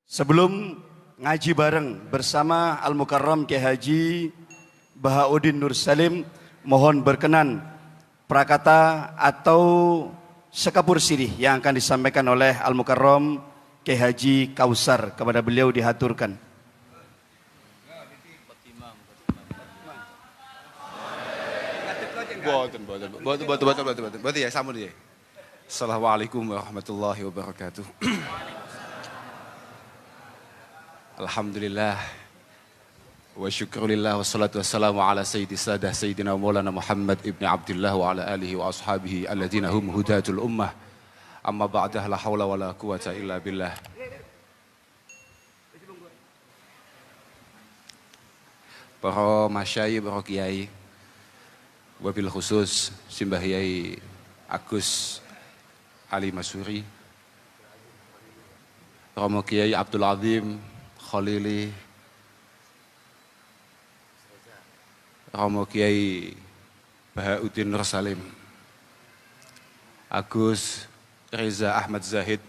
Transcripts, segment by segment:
Sebelum ngaji bareng bersama Al-Mukarram Kiai Haji Bahauddin Nur Salim, mohon berkenan prakata atau sekapur sirih yang akan disampaikan oleh Al-Mukarram Kiai Haji Kausar, kepada beliau dihaturkan. Boten ya, sampun ya. Assalamualaikum warahmatullahi wabarakatuh. Alhamdulillah wa syukurillah wassalatu wassalamu ala sayyidi sadah sayyidina maulana Muhammad ibn Abdullah wa ala alihi wa ashabihi alladhina hum hudatul ummah. Amma ba'dah, la hawla wa la quwata illa billah. Para masyayikh, para kiai, wabil khusus Simbah Yai Agus Ali Masuri, Romo Kiai Abdul Azim Khalili, Romo Kiai Bahauddin Nur Salim, Agus Reza Ahmad Zahid,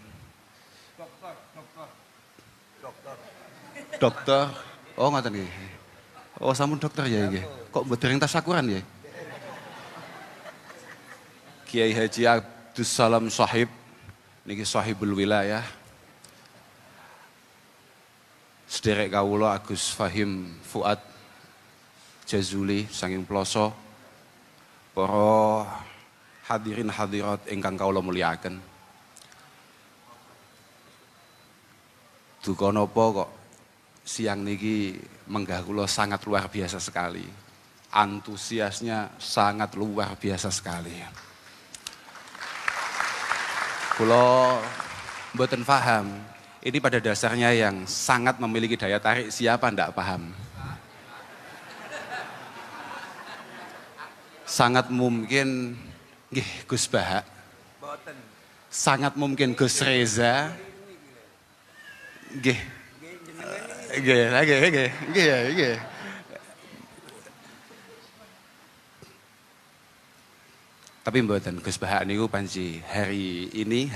dokter, oh ngoten nggih. Oh sampun dokter ya nggih. Kok mboten tasyakuran ya? Kiai Haji Abdus Salam Sahib, niki Sahibul Wilayah. Sederek kawula Agus Fahim Fuad Jazuli saking Ploso. Para hadirin hadirat ingkang kawula mulyakaken. Duka napa kok siang niki menggah kula sangat luar biasa sekali. Antusiasnya sangat luar biasa sekali. Kula mboten paham, ini pada dasarnya yang sangat memiliki daya tarik, siapa ndak paham. Sangat mungkin nggih Gus Bahak, sangat mungkin Gus Reza, nggih nggih. Tapi mboten Gus Bahak niku panji hari ini,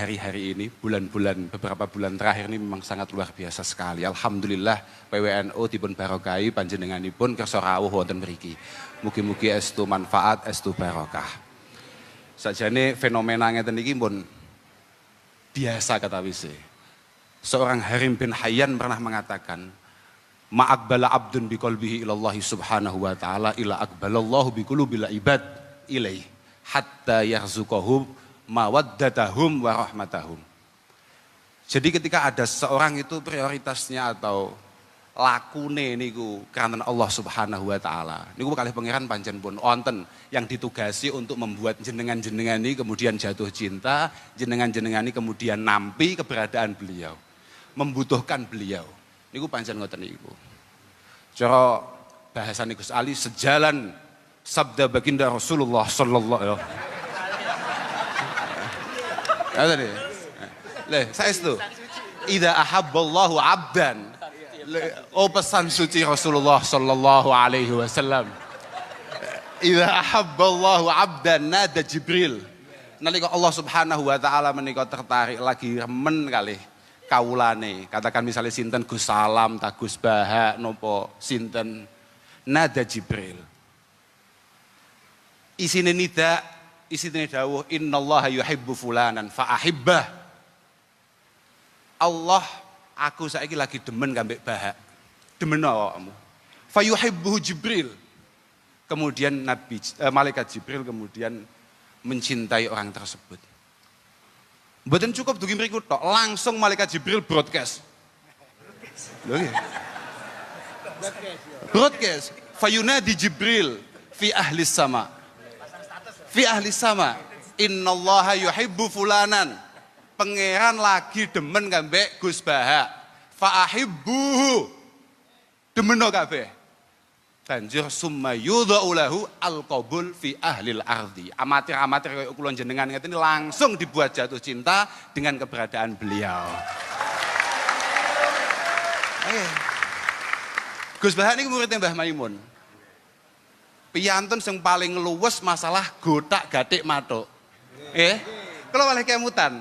bulan-bulan, beberapa bulan terakhir ini memang sangat luar biasa sekali. Alhamdulillah PWNU dipun barokahi panjenenganipun kersa rawuh wonten mriki. Mugi-mugi estu manfaat, estu barokah. Sakjane fenomena ngeten iki pun biasa kata wise. Seorang Harim bin Hayyan pernah mengatakan, ma'aqbala abdun biqalbihi ilallahi subhanahu wa ta'ala ila aqbalallahu biqulubil ibad ilaih, hatta yarzuqahum mawaddatahum wa rahmatahum. Jadi ketika ada seorang itu prioritasnya atau lakune niku karena Allah Subhanahu wa taala. Niku kalih pangeran pancen pun wonten yang ditugasi untuk membuat jenengan-jenengan ini kemudian jatuh cinta, jenengan-jenengan ini kemudian nampi keberadaan beliau, membutuhkan beliau. Niku pancen ngoten niku. Cara bahasane Gus Ali sejalan sabda baginda Rasulullah sallallahu alaihi wasallam. Saya itu. Idza ahabballahu 'abdan. Oh pesan suci Rasulullah sallallahu alaihi wasallam. Idza ahabballahu 'abdan nada Jibril. Nalika Allah Subhanahu wa taala menika tertarik lagi remen kalih kawulane. Katakan misalnya sinten Gus Salam, ta Gus Bahak napa sinten, nada Jibril. Isine nida, isine dawuh innallaha yuhibbu fulanan fa ahibbah. Allah, aku saiki lagi demen kambek Bahak. Demen awakmu. Fa yuhibbu Jibril. Kemudian malaikat Jibril kemudian mencintai orang tersebut. Mboten cukup dugi mriku tok, langsung malaikat Jibril broadcast. Lho nggih. Broadcast. Fa yunadi Jibril fi ahli sama. Fi ahli sama, innallaha yuhibbu fulanan. Pangeran lagi demen kambek Gus Bahak. Fa ahibbuhu. Demeno kabeh. Banjur summa yudha'u lahu al-qabul fi ahlil ardi. Amatir-amatir kaya kula jenengan ngeten langsung dibuat jatuh cinta dengan keberadaan beliau. Gus Bahak niku muridnya Mbah Maimun. Piyantun sing paling luwes masalah gotak gatik matuk. Kalau oleh kemutan,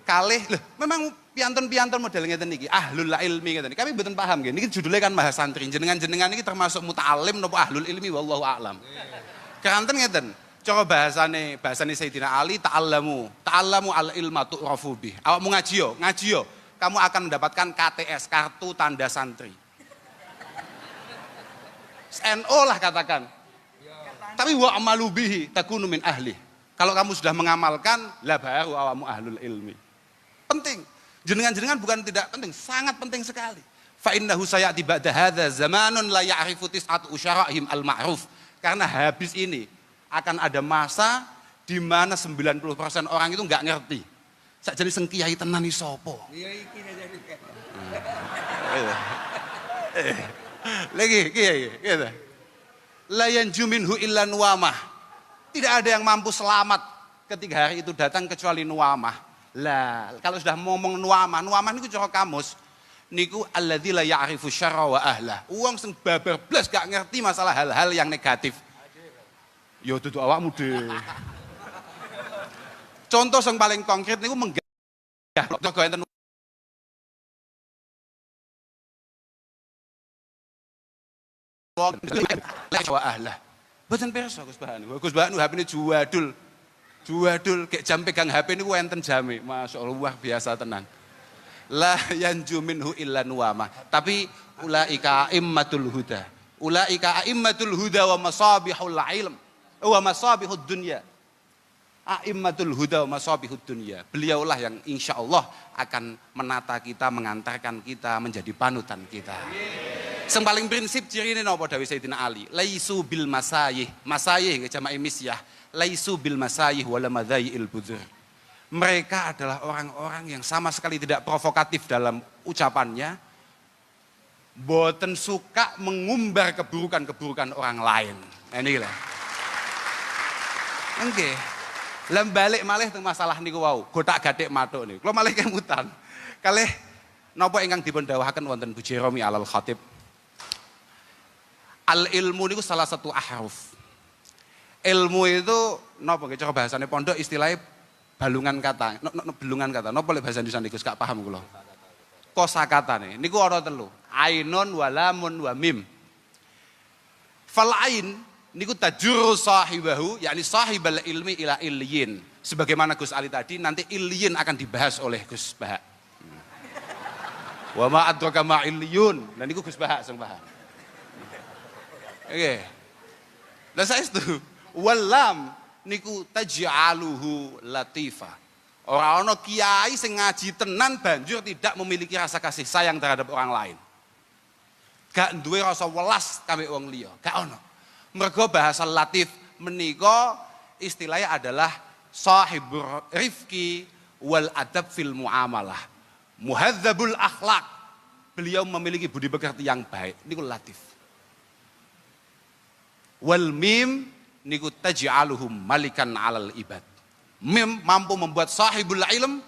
kalih, memang piantun model ngeten niki, ahlul ilmi ngeten. Kami mboten paham nggih. Niki judulnya kan mahasantri. Jenengan-jenengan niki termasuk muta'alim napa ahlul ilmi wallahu a'lam. Keranten ngeten. Cara bahasane Sayyidina Ali, ta'allamu al ilma tu'rafu bih. Awakmu ngaji yo. Kamu akan mendapatkan KTS, kartu tanda santri. NO lah katakan. Tapi wa amalu bihi takunu min ahli. Kalau kamu sudah mengamalkan, lah baru awakmu ahlul ilmi. Penting. Jenengan-jenengan bukan tidak penting, sangat penting sekali. Fa innahu sayati ba'da hadza zamanun la ya'rifu tis'atu usyara'ihim al-ma'ruf. Karena habis ini akan ada masa di mana 90% orang itu enggak ngerti. Sakjane sing kiai tenan iki sapa? Iya iki lagi kiai gitu. La yanju minhu illa nuwamah. Tidak ada yang mampu selamat ketika hari itu datang kecuali nuwamah. Lah, kalau sudah ngomong nuwamah niku cara kamus niku alladzi la ya'rifu syarra wa ahlah. Wong sing babar blas gak ngerti masalah hal-hal yang negatif. Yo dudu awakmu dhewe. Contoh yang paling konkret niku menggah kok enten wa ahlah. Mboten pirsa Gus Bahanu. Gus Bahanu HP-ne juadul kayak jam pegang HP ini enten jame, masya Allah luar biasa tenan. La yanju minhu illa nuwama. Tapi ulaika a'immatul huda. Ulaika a'immatul huda wa masabihul ilm. Wa masabihud dunya. A'immatul huda wa masabihud dunya. Beliaulah yang insya Allah akan menata kita, mengantarkan kita, menjadi panutan kita. Yang paling prinsip ciri ini napa dawuh Sayyidina Ali. Laisu bil masayih. Masayih jama'i misyah. Laisu bil masayih wala madzail budzur. Mereka adalah orang-orang yang sama sekali tidak provokatif dalam ucapannya. Boten suka mengumbar keburukan-keburukan orang lain. Nah inilah. Nggih. Lah balik malih teng masalah niku wau, gotak-gatik matuk niku. Kula malih kemutan. Kalih napa ingkang dipun dawuhaken wonten Bu Jeromi Alal Khatib. Al ilmu niku salah satu ahruf. Ilmu itu napa nggih cara bahasane pondok istilahnya balungan kata. Belungan kata. Napa lek bahasa Indonesia niku gak paham kula. Kosakatane niku ana telu. Ainun wa lamun wa mim. Fal ain niku tajurru sahibahu yakni sahibal ilmi ila illiyin. Sebagaimana Gus Ali tadi nanti illiyin akan dibahas oleh Gus Baha. Wa ma adraka ma illiyun. Lah niku Gus Baha sing paham. Oke. Lah saestu walam niku taj'aluhu latifa. Ora ana kiai sing ngaji tenan banjur tidak memiliki rasa kasih sayang terhadap orang lain. Gak duwe rasa welas kambek wong liya, gak ono. Mergo bahasa latif menika istilahnya adalah sahibur rifqi wal adab fil muamalah. Muhadzabul akhlak. Beliau memiliki budi pekerti yang baik. Niku latif. Wal mim niku taj'aluhum malikan 'alal ibad. Mim mampu membuat sahibul ilm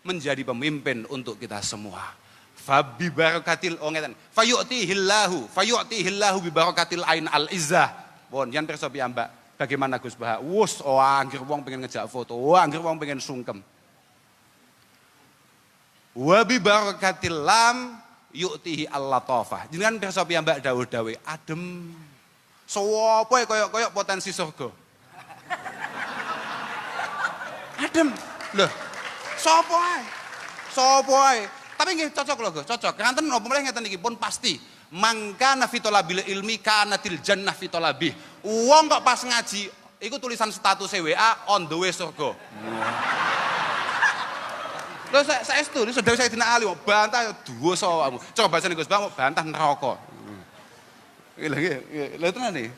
menjadi pemimpin untuk kita semua. Fabi barakatil ngeten. Fayu'tihillahu bi barakatil ain al izzah. Pun yen pirsa piyambak. Bagaimana Gus Baha? Wus anggere wong pengen ngejak foto, anggere wong pengen sungkem. Wa bi barakatil lam yu'tihi al-latafah. Jenengan pirsa piyambak dawuh-dawuh adem. Sopo koyok potensi surga. Adem. Loh, sopo ae. Tapi nggih cocok lho, cocok. Kanten napa meneh ngeten iki pun pasti. Mangkana fitolabil ilmi kanatil jannah fitolabih. Wong kok pas ngaji, iku tulisan status WA on the way surga. Lho saestu, sudah saya dina ali bantah dosa awakmu. Coba bahasane Gus Bang bantah neraka. Lha tenan iki.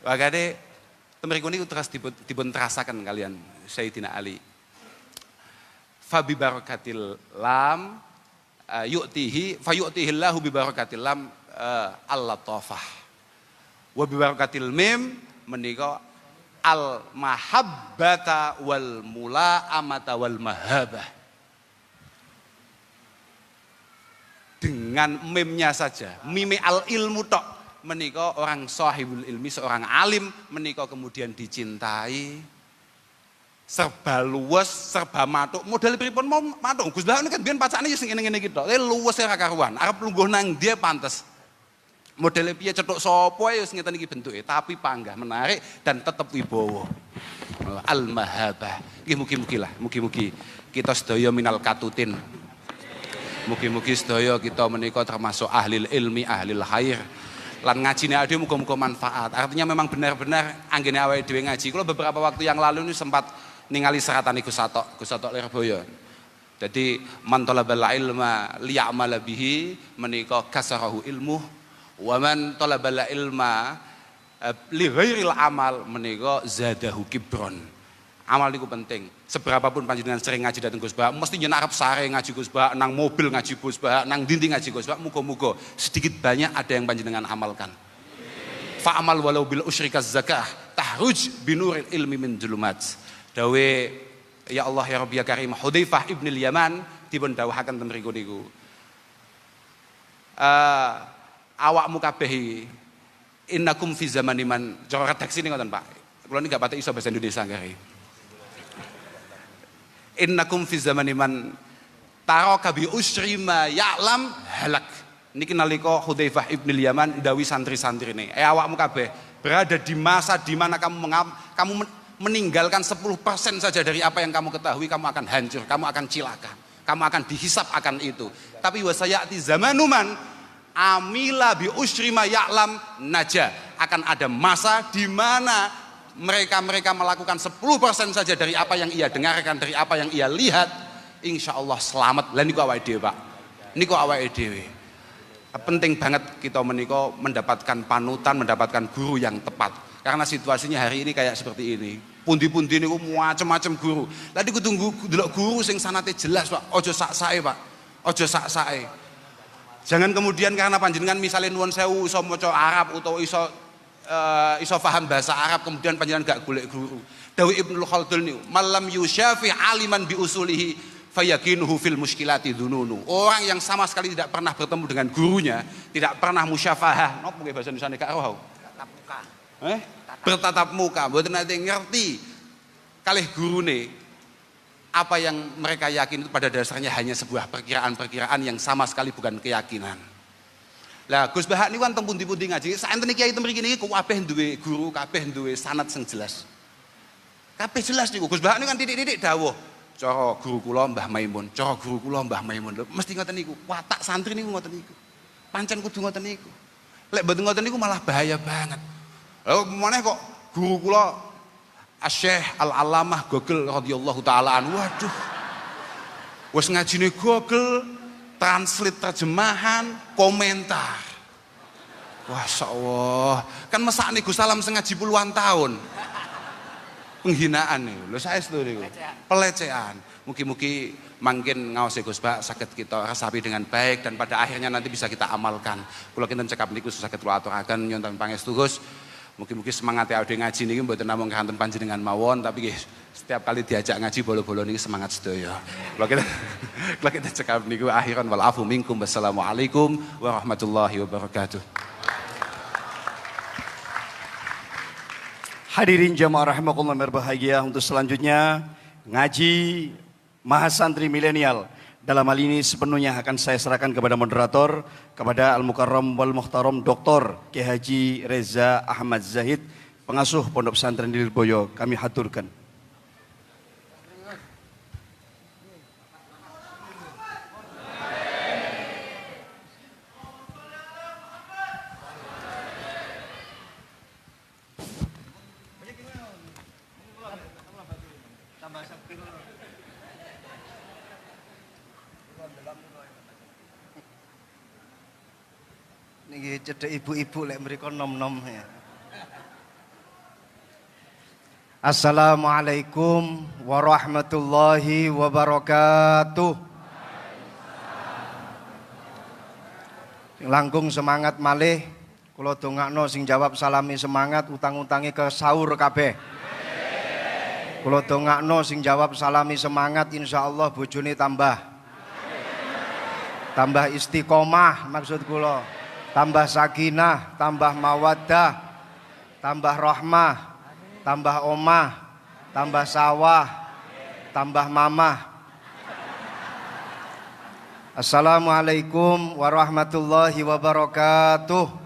Wakade temriku niku terus dipun terasaken kalian Sayyidina Ali. Fabi barakatil lam fayu'tihillahu bi barakatil lam al-latafah. Wa bi barakatil mim menika al mahabbata wal mula'amata wal mahabah. Dengan mimnya saja, mime al ilmu tok menika orang sahibul ilmi, seorang alim menika kemudian dicintai, serba luwes, serba matuk. Model pripun mau matuk. Gus Bah ini kan biyen pacane yo sing ngene-ngene iki tok. Luwes ora karuan. Arep lungguh nang dia pantes. Modele piye cetuk sapa ya wis ngeten iki bentuke, tapi panggah menarik dan tetep wibawa. Al-mahabah. Nggih mugi-mugi kita sedaya minal katutin. Mugi-mugi sedaya kita menika termasuk ahli ilmi, ahli khair. Lan ngajine awake muga-muga manfaat. Artinya memang benar-benar anggene awake dhewe ngaji. Kula beberapa waktu yang lalu ini sempat ningali seratan Gus Satok Lirboyo. Jadi man talabal ilma liya'mala bihi menika kasarahu ilmu wa man talabal ilma li ghairil amal menika zadahu kibron. Amal niku penting. Seberapapun panjenengan sering ngaji dateng Gus Bah, mesti nyen arep sare ngaji Gus Bah, nang mobil ngaji Gus Bah, nang dindi ngaji Gus Bah, muga-muga sedikit banyak ada yang panjenengan amalkan. Fa'amal walau bil usyrikaz zakah tahruj binuril ilmi min julumat. Dawe ya Allah ya Rabbi ya Karim Hudzaifah ibnil Yaman dipun dawuhaken ten mriku niku. Awakmu kabeh innakum fi zamaniman cara redaksi ini ngoten Pak. Kula niki gak pati iso bahasa Indonesia nggih. Innakum fi zamaniman taraka bi usri ma ya'lam halak. Niki nalika Hudzaifah ibnil Yaman dawi santri-santrine. Awakmu kabeh berada di masa di mana kamu meninggalkan 10% saja dari apa yang kamu ketahui, kamu akan hancur, kamu akan cilaka, kamu akan dihisap akan itu. Tapi wasayati zamanuman amila bi usri ma ya'lam naja. Akan ada masa di mana mereka melakukan 10% saja dari apa yang ia dengarkan, dari apa yang ia lihat, insya Allah selamat. Lah niku awake dhewe Pak, niku awake dhewe. Penting banget kita menika mendapatkan panutan, mendapatkan guru yang tepat. Karena situasinya hari ini kayak seperti ini. Pundi-pundi niku macam-macam guru. Lah niku tunggu delok guru sing sanate jelas Pak. Ojo sak-sake Pak. Ojo sak-sake. Jangan kemudian karena panjenengan misalnya nuwun sewu iso maca Arab utawa iso paham bahasa Arab kemudian panjenengan gak golek guru. Dawi Ibnu Khaldun niku, "Malam yusyafi aliman bi usulihi fayakinuhu fil muskilati dzununu." Orang yang sama sekali tidak pernah bertemu dengan gurunya, tidak pernah musyafahah, napa nggih bahasa Indonesia gak roh. Tatap muka. Bertatap muka, mboten nate ngerti kalih gurune. Apa yang mereka yakin itu pada dasarnya hanya sebuah perkiraan-perkiraan yang sama sekali bukan keyakinan. Lah Gus Bah niku kan teng pundi-pundi ngaji, saenten kiai teng mriki niki kabeh duwe guru, kabeh duwe sanad sing jelas. Kabeh jelas niku. Gus Bah niku kan titik-titik dawuh. Cara guru kula Mbah Maimun, cara guru kula Mbah Maimun. Mesti ngoten niku. Watak santri niku ngoten niku. Pancen kudu ngoten niku. Lek mboten ngoten niku malah bahaya banget. Lha meneh kok guru kula Asy-Syaikh Al-Allamah Gogel radhiyallahu taala anhu. Waduh. Wis ngajine Gogel, translate terjemahan, komentar. Masya Allah. Kan mesakne Gus Salam sing ngaji puluhan tahun. Penghinaan nih. Lho saestu niku. Pelecehan. Mugi-mugi mangkin ngaos Gus Bah saged kita resapi dengan baik dan pada akhirnya nanti bisa kita amalkan. Kula kinten cekap niku saged kula aturaken nyuwun pangestu Gus. Mugi-mugi semangat awake ngaji niki mboten namung kanten panjenengan mawon tapi nggih setiap kali diajak ngaji bolo-bolo niki semangat sedaya. Kula kita cekap niku akhiran wal afu minkum. Wassalamualaikum warahmatullahi wabarakatuh. Hadirin jamaah rahimakumullah berbahagia, untuk selanjutnya ngaji Mahasantri Milenial. Dalam hal ini sepenuhnya akan saya serahkan kepada moderator, kepada Al-Mukarram wal Muhtaram Dr. Kiai Haji Reza Ahmad Zahid, pengasuh Pondok Pesantren Lirboyo. Kami haturkan. Niki cedek ibu-ibu lek mriko nom-nom ya. Assalamualaikum warahmatullahi wabarakatuh. Langkung semangat malih, kula dongakno sing jawab salami semangat, utang-utangi ke sahur kabeh. Kula dongakno sing jawab salami semangat, insyaallah bojone tambah istiqomah maksud kula. Tambah sakinah, tambah mawaddah, tambah rahmah, tambah omah, tambah sawah, tambah mamah. Assalamualaikum warahmatullahi wabarakatuh.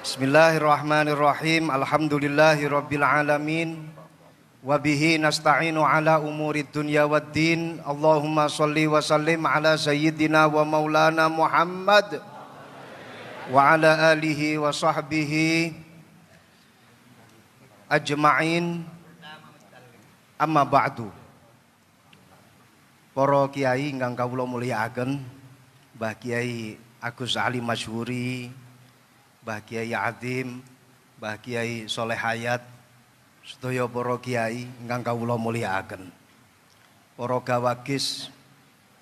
Bismillahirrahmanirrahim. Alhamdulillahi rabbil alamin. Wabihi nasta'inu ala umurid dunya waddin. Allahumma salli wa sallim ala sayyidina wa maulana Muhammad wa ala alihi wa sahbihi ajma'in. Amma ba'du. Para kiai ingkang kawula mulyakaken, Mbah Kiai Agus Ali Masyhuri, Mbah Kiai Adim, Mbah Kiai Soleh Hayat, sedaya para kiai ingkang kawula mulyakaken. Para gawagis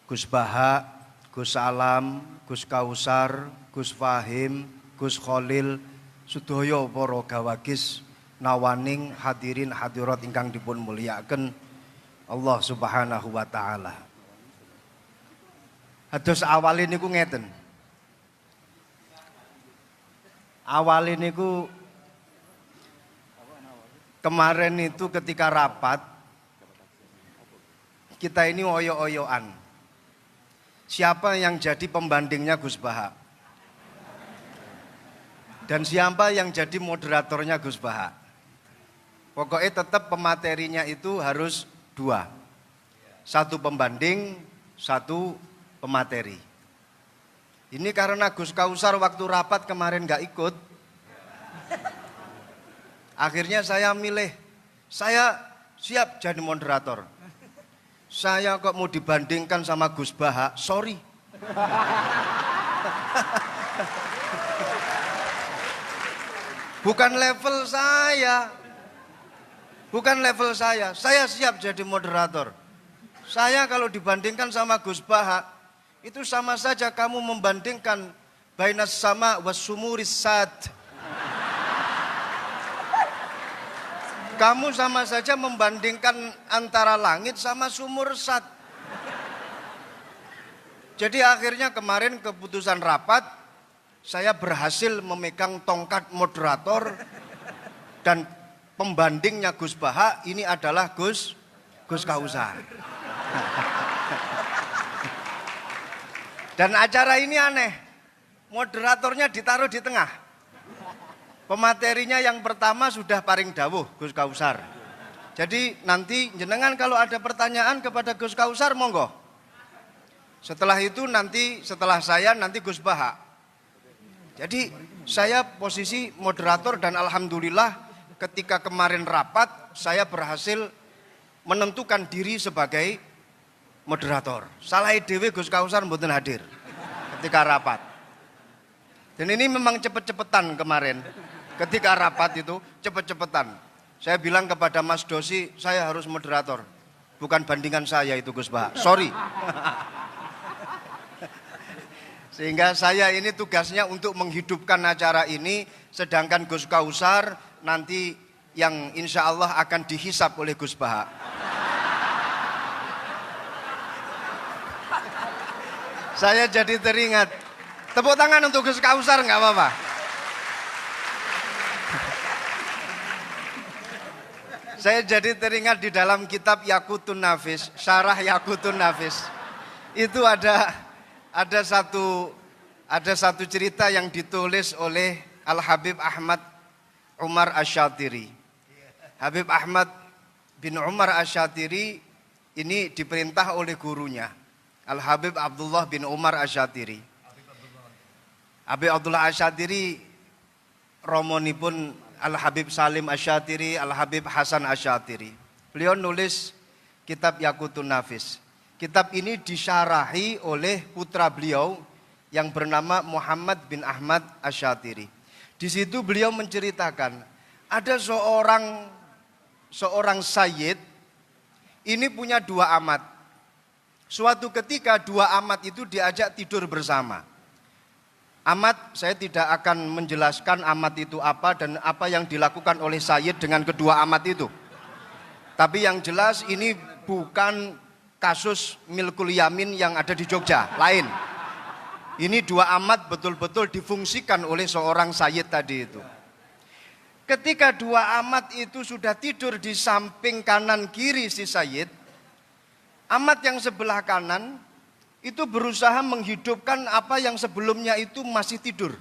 Gus Baha, Gus Alam, Gus Kausar, Gus Fahim, Gus Khalil, sedaya para gawagis nawaning hadirin hadirat ingkang dipun mulyakaken Allah Subhanahu wa taala. Hados awale niku ngeten. Awale niku kemarin itu ketika rapat kita ini oyo-oyoan. Siapa yang jadi pembandingnya Gus Baha? Dan siapa yang jadi moderatornya Gus Baha? Pokoknya tetap pematerinya itu harus 2. 1 pembanding, 1 pemateri. Ini karena Gus Kausar waktu rapat kemarin gak ikut. Akhirnya saya milih, saya siap jadi moderator. Saya kok mau dibandingkan sama Gus Baha, sorry. Bukan level saya. Bukan level saya siap jadi moderator. Saya kalau dibandingkan sama Gus Baha, itu sama saja kamu membandingkan bainas sama wasumuris sad. Kamu sama saja membandingkan antara langit sama sumur sad. Jadi akhirnya kemarin keputusan rapat, saya berhasil memegang tongkat moderator dan pembandingnya Gus Baha ini adalah Gus Kausar. Dan acara ini aneh, moderatornya ditaruh di tengah. Pematerinya yang pertama sudah paring dawuh Gus Kausar. Jadi nanti jenengan kalau ada pertanyaan kepada Gus Kausar monggo. Setelah itu nanti setelah saya nanti Gus Baha. Jadi saya posisi moderator dan alhamdulillah ketika kemarin rapat, saya berhasil menentukan diri sebagai moderator. Salah dewe Gus Kausar mboten hadir ketika rapat. Dan ini memang cepet-cepetan kemarin. Ketika rapat itu cepet-cepetan. Saya bilang kepada Mas Dosi, saya harus moderator. Bukan bandingan saya itu Gus Baha. Sorry. Sehingga saya ini tugasnya untuk menghidupkan acara ini, sedangkan Gus Kausar nanti yang insya Allah akan dihisap oleh Gus Baha. Saya jadi teringat. Tepuk tangan untuk Gus Kausar nggak apa-apa. Saya jadi teringat di dalam kitab Yaqutun Nafis, Syarah Yaqutun Nafis. Itu ada satu cerita yang ditulis oleh Al-Habib Ahmad Umar Asyatiri. Habib Ahmad bin Umar Asyatiri ini diperintah oleh gurunya, Al-Habib Abdullah bin Umar Asyatiri. Habib Abdullah Asyatiri romonipun Al-Habib Salim Asyatiri, Al-Habib Hasan Asyatiri. Beliau nulis kitab Yaqutun Nafis. Kitab ini disyarahi oleh putra beliau yang bernama Muhammad bin Ahmad Asyatiri. Di situ beliau menceritakan ada seorang sayyid ini punya 2 amat. Suatu ketika 2 amat itu diajak tidur bersama. Amat, saya tidak akan menjelaskan amat itu apa dan apa yang dilakukan oleh sayyid dengan kedua amat itu. Tapi yang jelas ini bukan kasus milkul yamin yang ada di Jogja, lain. Ini 2 amat betul-betul difungsikan oleh seorang sayyid tadi itu. Ketika dua amat itu sudah tidur di samping kanan kiri si Sayyid, amat yang sebelah kanan itu berusaha menghidupkan apa yang sebelumnya itu masih tidur.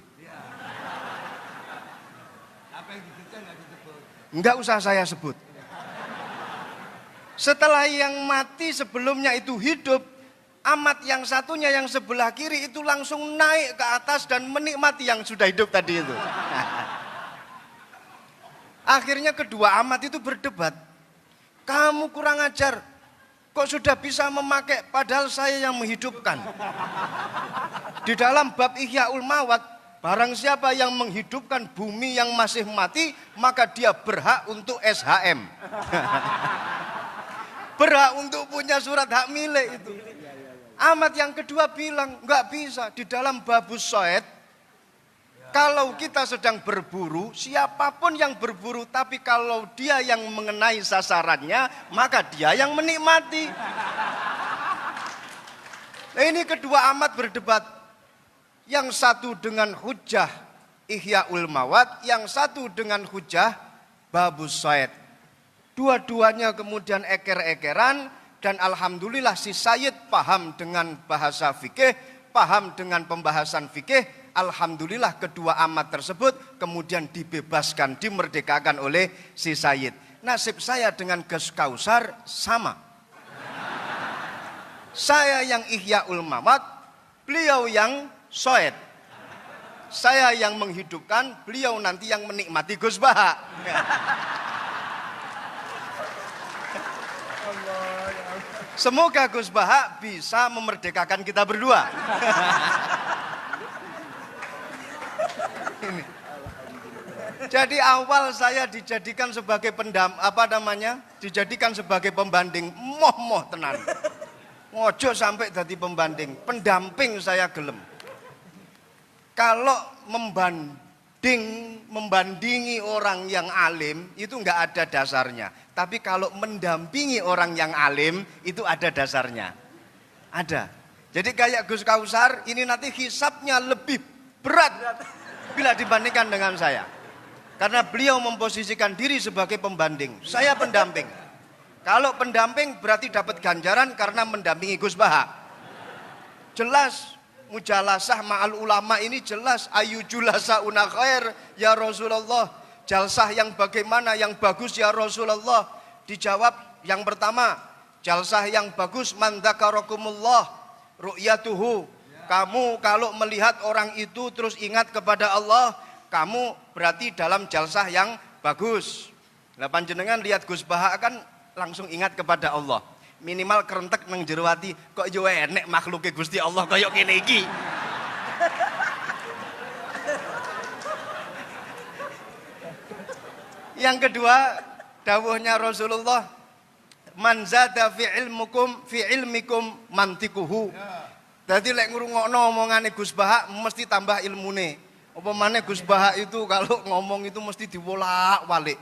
Enggak usah saya sebut. Setelah yang mati sebelumnya itu hidup, amat yang satunya yang sebelah kiri itu langsung naik ke atas dan menikmati yang sudah hidup tadi itu. Akhirnya kedua amat itu berdebat. Kamu kurang ajar, kok sudah bisa memakai padahal saya yang menghidupkan. Di dalam bab Ihyaul Mawat, barang siapa yang menghidupkan bumi yang masih mati, maka dia berhak untuk SHM. Berhak untuk punya surat hak milik itu. Amat yang kedua bilang, enggak bisa. Di dalam babus Soed, kalau kita sedang berburu, siapapun yang berburu, tapi kalau dia yang mengenai sasarannya, maka dia yang menikmati. Nah, ini kedua amat berdebat. Yang satu dengan hujah Ihyaul Mawat, yang satu dengan hujah babus Soed. Dua-duanya kemudian eker-ekeran, dan alhamdulillah si Sayyid paham dengan bahasa fikih, paham dengan pembahasan fikih. Alhamdulillah kedua amat tersebut kemudian dibebaskan, dimerdekakan oleh si Sayyid. Nasib saya dengan Gus Kausar sama. Saya yang Ihyaul Mawat, beliau yang Soed. Saya yang menghidupkan, beliau nanti yang menikmati Gus Baha. Semoga Gus Baha bisa memerdekakan kita berdua. Ini. Jadi awal saya dijadikan sebagai dijadikan sebagai pembanding, moh tenan. Ngojo sampai jadi pembanding, pendamping saya gelem. Kalau membandingi orang yang alim itu enggak ada dasarnya. Tapi kalau mendampingi orang yang alim itu ada dasarnya. Ada. Jadi kayak Gus Kausar ini nanti hisabnya lebih berat bila dibandingkan dengan saya. Karena beliau memposisikan diri sebagai pembanding. Saya pendamping. Kalau pendamping berarti dapat ganjaran karena mendampingi Gus Baha. Jelas mujalasah ma'al ulama ini jelas ayu julasa una khair ya Rasulullah. Jalsah yang bagaimana yang bagus ya Rasulullah? Dijawab yang pertama, jalsah yang bagus man dzakarakumullah ru'yatuhu. Kamu kalau melihat orang itu terus ingat kepada Allah, kamu berarti dalam jalsah yang bagus. Lah panjenengan lihat Gus Baha kan langsung ingat kepada Allah. Minimal kerentek nang jero ati, kok yo enek makhluke Gusti Allah kaya kene iki. Yang kedua, dawuhnya Rasulullah, man zada fi ilmikum mantikuhu. Jadi lek ngrungokno omongane Gus Baha mesti tambah ilmune. Apa maneh Gus Baha itu kalau ngomong itu mesti diwolak-walik.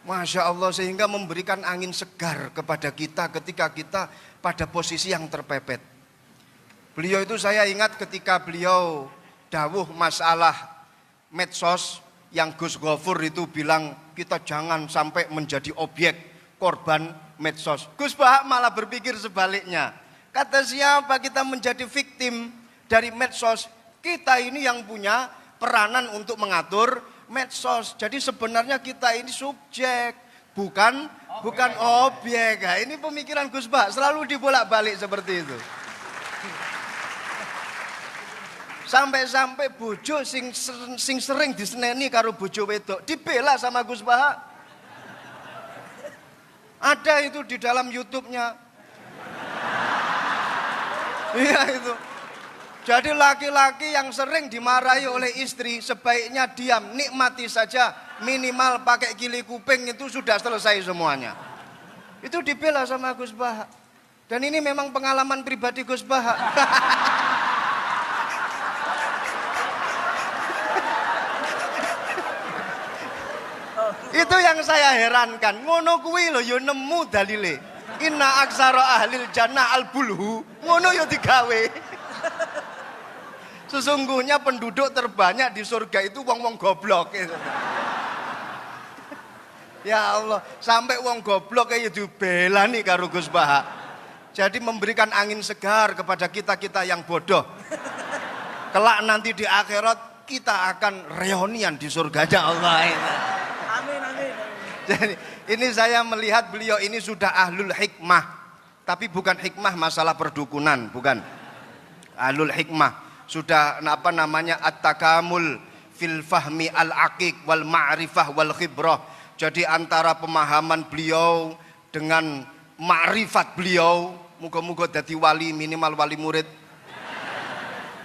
Masya Allah, sehingga memberikan angin segar kepada kita ketika kita pada posisi yang terpepet. Beliau itu saya ingat ketika beliau dawuh masalah medsos, yang Gus Ghafur itu bilang kita jangan sampai menjadi objek korban medsos. Gus Baha malah berpikir sebaliknya. Kata siapa kita menjadi victim dari medsos? Kita ini yang punya peranan untuk mengatur medsos. Jadi sebenarnya kita ini subjek, bukan objek. Nah, ini pemikiran Gus Baha selalu dibolak-balik seperti itu. Sampai-sampai bojo sing sering diseneni karo bojo wedok dibela sama Gus Baha. Ada itu di dalam YouTube-nya. Iya itu. Jadi laki-laki yang sering dimarahi oleh istri sebaiknya diam, nikmati saja, minimal pakai kili kuping itu sudah selesai semuanya. Itu dibela sama Gus Baha. Dan ini memang pengalaman pribadi Gus Baha. Itu yang saya herankan. Ngono kuwi lho ya nemu dalile. Inna aksara ahlil jannah al bulhu. Ngono ya digawe. Sesungguhnya penduduk terbanyak di surga itu wong-wong goblok. Ya Allah, sampai wong goblok kayak dibelani karo Gus Baha. Jadi memberikan angin segar kepada kita-kita yang bodoh. Kelak nanti di akhirat kita akan reunian di surganya Allah. Amin, amin. Jadi ini saya melihat beliau ini sudah ahlul hikmah. Tapi bukan hikmah masalah perdukunan, bukan. Ahlul hikmah. Sudah apa namanya at-takamul fil fahmi al-aqiq wal ma'rifah wal khibrah. Jadi antara pemahaman beliau dengan ma'rifat beliau, muga-muga jadi wali, minimal wali murid.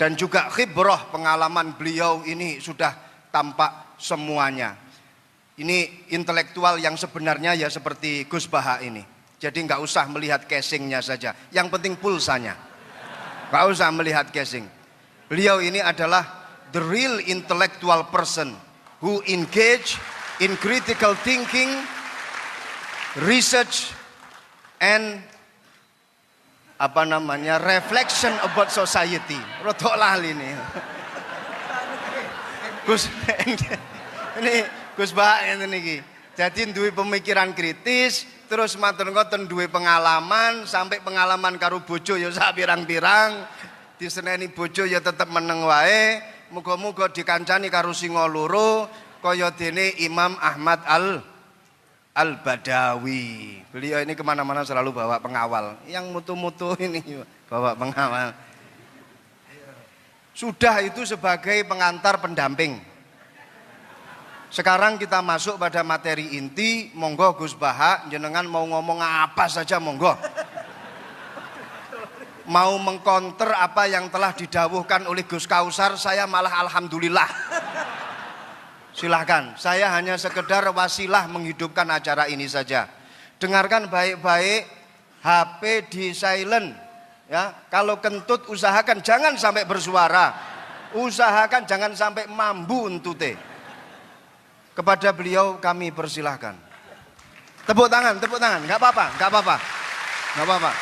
Dan juga khibrah, pengalaman beliau ini sudah tampak semuanya. Ini intelektual yang sebenarnya ya seperti Gus Baha ini. Jadi nggak usah melihat casingnya saja, yang penting pulsanya. Nggak usah melihat casing. Beliau ini adalah the real intellectual person who engage in critical thinking, research, and apa namanya reflection about society. Rodok lali nih. Gus ini Gus Baha ini. Jadi duwe pemikiran kritis, terus matur ngoten duwe pengalaman, sampai pengalaman karo bojo ya sak pirang-pirang, diseneni bojo ya tetep meneng wae. Muga-muga dikancani karo singa loro kaya dene Imam Ahmad Al-Badawi. Beliau ini kemana-mana selalu bawa pengawal. Yang mutu-mutu ini bawa pengawal. Sudah itu sebagai pengantar pendamping. Sekarang kita masuk pada materi inti. Monggo Gus Baha, jenengan mau ngomong apa saja monggo. Mau mengkonter apa yang telah didawuhkan oleh Gus Kausar, saya malah alhamdulillah. Silahkan, saya hanya sekedar wasilah menghidupkan acara ini saja. Dengarkan baik-baik, HP di silent. Ya, kalau kentut usahakan jangan sampai bersuara. Usahakan jangan sampai mambu entute. Kepada beliau kami persilahkan. Tepuk tangan, nggak apa-apa, nggak apa-apa, nggak apa-apa.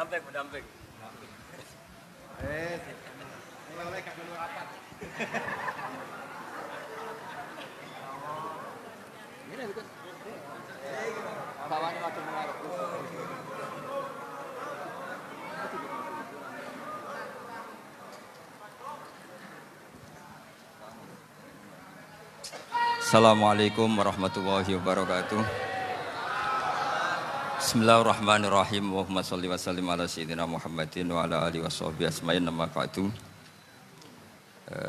Mendamping. Assalamualaikum warahmatullahi wabarakatuh. Bismillahirrahmanirrahim. Allahumma sholli wa sallim ala sayyidina Muhammadin wa ala alihi washabihi asma'in nama ba'du.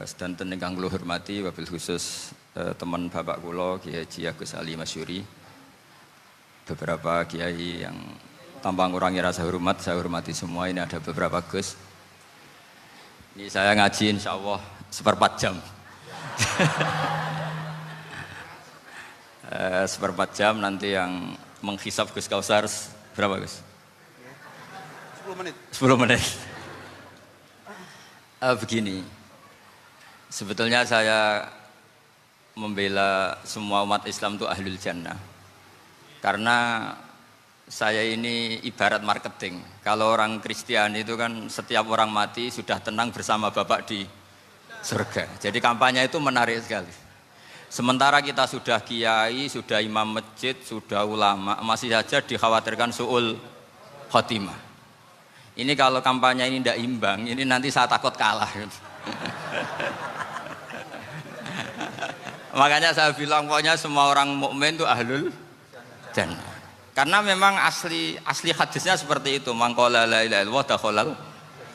Sedanten ingkang kula hormati wabil khusus teman bapak kula Kiai Haji Agus Ali Masyuri. Beberapa kiai yang tanpa ngurangi rasa hormat, saya hormati semua. Ini ada beberapa Gus. Ini saya ngaji insyaallah seperempat jam. Seperempat jam, nanti yang menghisap Gus Kausar berapa Gus? 10 menit. 10 menit. Begini, sebetulnya saya membela semua umat Islam itu ahlul jannah. Karena saya ini ibarat marketing. Kalau orang Kristiani itu kan setiap orang mati sudah tenang bersama Bapak di surga. Jadi kampanye itu menarik sekali. Sementara kita sudah kiai, sudah imam masjid, sudah ulama, masih saja dikhawatirkan su'ul khotimah. Ini kalau kampanye ini tidak imbang, ini nanti saya takut kalah. Makanya saya bilang pokoknya semua orang mukmin itu ahlul jannah. Karena memang asli hadisnya seperti itu, man qala la ilaha illallah dakhalal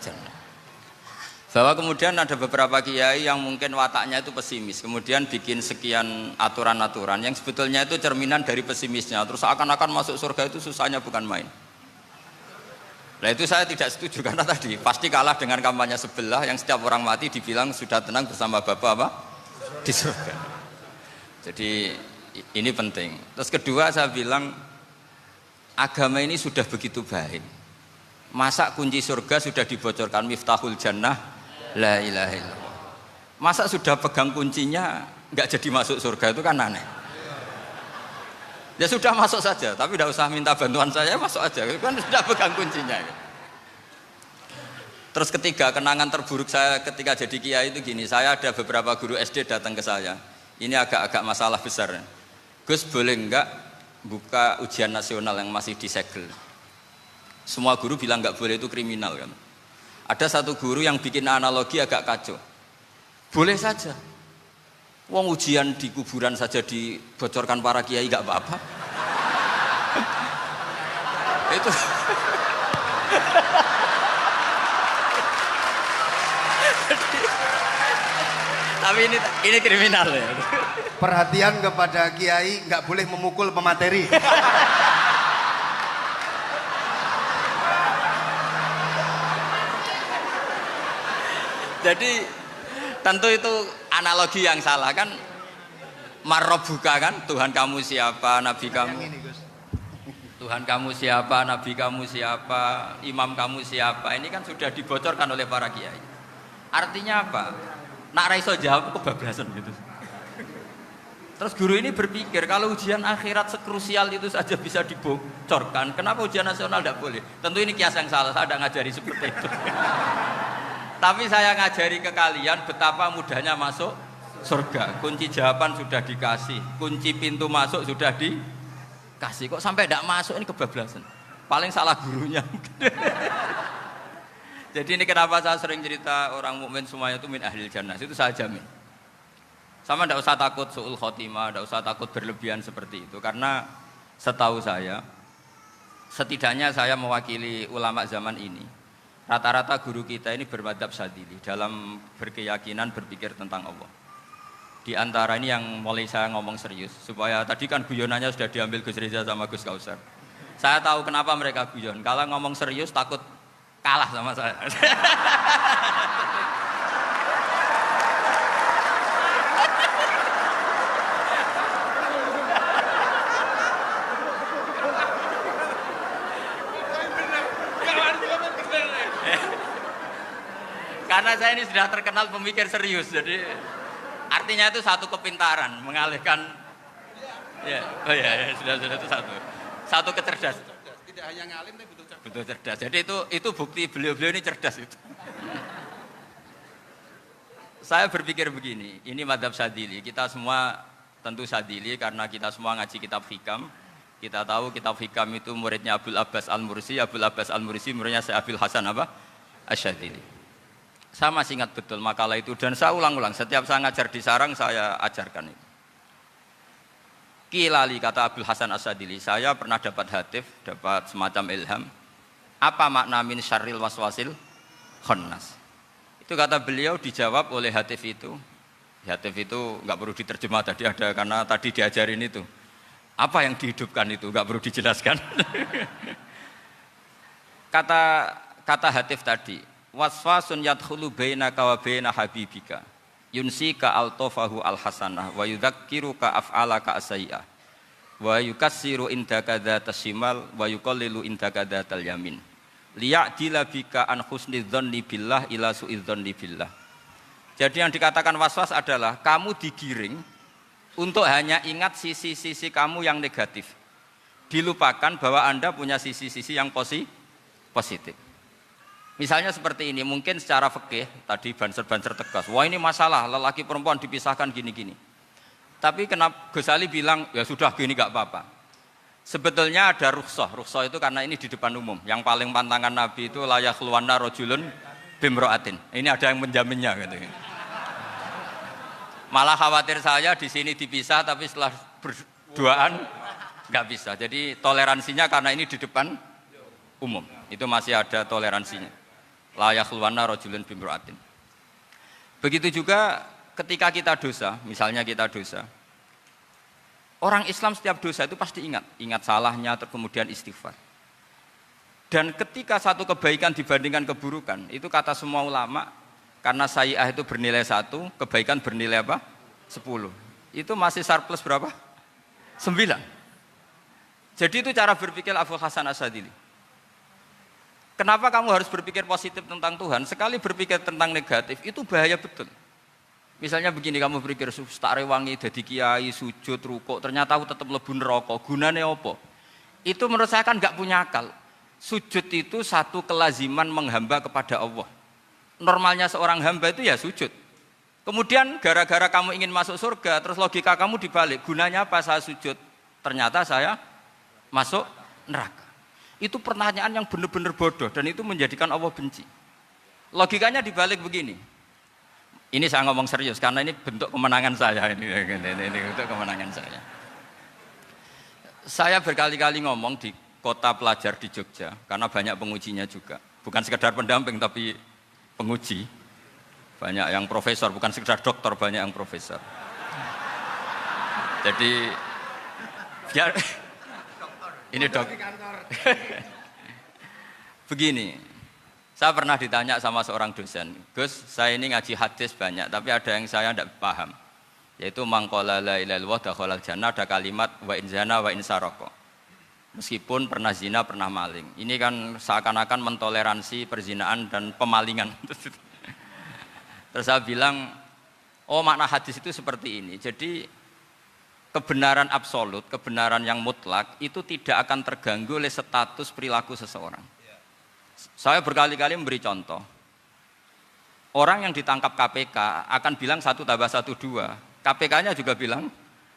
jannah. Bahwa kemudian ada beberapa kiai yang mungkin wataknya itu pesimis, kemudian bikin sekian aturan-aturan yang sebetulnya itu cerminan dari pesimisnya, terus akan-akan masuk surga itu susahnya bukan main. Nah itu saya tidak setuju, karena tadi pasti kalah dengan kampanye sebelah yang setiap orang mati dibilang sudah tenang bersama Bapak apa? Di surga. Jadi ini penting. Terus kedua saya bilang agama ini sudah begitu baik. Masa kunci surga sudah dibocorkan miftahul jannah la ilaha illallah. Masa sudah pegang kuncinya nggak jadi masuk surga itu kan aneh. Ya sudah masuk saja, tapi tidak usah minta bantuan saya, masuk aja, kan sudah pegang kuncinya. Terus ketiga, kenangan terburuk saya ketika jadi kiai itu gini, saya ada beberapa guru SD datang ke saya, ini agak-agak masalah besar. Gus boleh enggak buka ujian nasional yang masih disegel? Semua guru bilang enggak boleh, itu kriminal kan. Ada satu guru yang bikin analogi agak kacau. Boleh saja. Wong ujian di kuburan saja dibocorkan para kiai enggak apa-apa. Itu tapi ini kriminal ya. Perhatian kepada kiai, nggak boleh memukul pemateri. Jadi tentu itu analogi yang salah kan. Marrobuka kan, Tuhan kamu siapa, Nabi kamu. Tuhan kamu siapa, Nabi kamu siapa, imam kamu siapa. Ini kan sudah dibocorkan oleh para kiai. Artinya apa? Nak raiso jawab kebablasan gitu. Terus guru ini berpikir kalau ujian akhirat sekrusial itu saja bisa dibocorkan, kenapa ujian nasional tidak boleh? Tentu ini kias yang salah, saya tidak ngajari seperti itu. Tapi saya ngajari ke kalian betapa mudahnya masuk surga. Kunci jawaban sudah dikasih, kunci pintu masuk sudah dikasih. Kok sampai tidak masuk, ini kebablasan. Paling salah gurunya. Jadi ini kenapa saya sering cerita orang mukmin semuanya itu min ahlil jannah, itu saya jamin. Sama tidak usah takut su'ul khotimah, tidak usah takut berlebihan seperti itu. Karena setahu saya, setidaknya saya mewakili ulama zaman ini, rata-rata guru kita ini bermadhab Syadzili dalam berkeyakinan berpikir tentang Allah. Di antara ini yang mulai saya ngomong serius, supaya tadi kan guyonannya sudah diambil Gus Reza sama Gus Kausar. Saya tahu kenapa mereka guyon, kalau ngomong serius takut kalah sama saya. Karena saya ini sudah terkenal pemikir serius, jadi artinya itu satu kepintaran mengalihkan. Ya, oh ya, sudah itu satu kecerdasan. Tidak hanya ngalim tapi betul cerdas. Jadi itu bukti beliau-beliau ini cerdas itu. Saya berpikir begini, ini madhab Syadzili. Kita semua tentu Syadzili karena kita semua ngaji kitab hikam. Kita tahu kitab hikam itu muridnya Abul Abbas Al-Mursi. Abul Abbas Al-Mursi muridnya Syekh Abil Hasan apa? Asy-Syadzili. Saya masih ingat betul makalah itu dan saya ulang-ulang. Setiap saya ngajar di sarang saya ajarkan itu. Kilali kata Abul Hasan Asy-Syadzili, saya pernah dapat hatif, dapat semacam ilham. Apa makna min syarril waswasil khannas? Itu kata beliau dijawab oleh hatif itu. Hatif itu nggak perlu diterjemah tadi ada karena tadi diajarin itu. Apa yang dihidupkan itu nggak perlu dijelaskan. kata hatif tadi, waswasun yadkhulu bainaka wa baina habibika. Yunsika altofahu alhasanah wa yudzakiruka af'alaka asai'ah wa yukassiru indaka dzatas shimal wa yuqallilu indaka dzatal yamin liya'dila bika an husnidzanni billah ila su'idzanni billah. Jadi yang dikatakan waswas adalah kamu digiring untuk hanya ingat sisi-sisi kamu yang negatif, dilupakan bahwa Anda punya sisi-sisi yang positif. Misalnya seperti ini, mungkin secara fikih tadi banser-banser tegas, wah ini masalah lelaki perempuan dipisahkan gini-gini. Tapi kenapa Ghazali bilang ya sudah gini gak apa-apa. Sebetulnya ada rukhsah itu karena ini di depan umum. Yang paling pantangan Nabi itu la yakhluwanna rajulun bimra'atin. Ini ada yang menjaminnya gitu. Malah khawatir saya di sini dipisah tapi setelah berduaan nggak bisa. Jadi toleransinya karena ini di depan umum. Itu masih ada toleransinya. La yakhluwanna rajulun bimra'atin. Begitu juga ketika kita dosa, misalnya kita dosa. Orang Islam setiap dosa itu pasti ingat salahnya, kemudian istighfar. Dan ketika satu kebaikan dibandingkan keburukan, itu kata semua ulama, karena sayi'ah itu bernilai 1, kebaikan bernilai apa? 10. Itu masih surplus berapa? 9. Jadi itu cara berpikir Abul Hasan Asy-Syadzili. Kenapa kamu harus berpikir positif tentang Tuhan? Sekali berpikir tentang negatif, itu bahaya betul. Misalnya begini, kamu berpikir tak rewangi dadi kiai sujud rukuk, ternyata aku tetap mlebu neraka. Gunane apa? Itu menurut saya kan nggak punya akal. Sujud itu satu kelaziman menghamba kepada Allah. Normalnya seorang hamba itu ya sujud. Kemudian gara-gara kamu ingin masuk surga, terus logika kamu dibalik. Gunanya apa saya sujud? Ternyata saya masuk neraka. Itu pertanyaan yang benar-benar bodoh dan itu menjadikan Allah benci. Logikanya dibalik begini. Ini saya ngomong serius karena ini bentuk kemenangan saya ini bentuk kemenangan saya. Saya berkali-kali ngomong di kota pelajar di Jogja karena banyak pengujinya juga. Bukan sekedar pendamping tapi penguji. Banyak yang profesor, bukan sekedar dokter, banyak yang profesor. Jadi biar ini dok. Begini. Saya pernah ditanya sama seorang dosen, Gus, saya ini ngaji hadis banyak, tapi ada yang saya tidak paham. Yaitu mangqala la ilaha illallah dakhalal jannah, ada kalimat wa in zana wa in saraka. Meskipun pernah zina, pernah maling. Ini kan seakan-akan mentoleransi perzinaan dan pemalingan. Terus saya bilang, oh makna hadis itu seperti ini. Jadi kebenaran absolut, kebenaran yang mutlak itu tidak akan terganggu oleh status perilaku seseorang. Saya berkali-kali memberi contoh. Orang yang ditangkap KPK akan bilang 1 + 1 2. KPK-nya juga bilang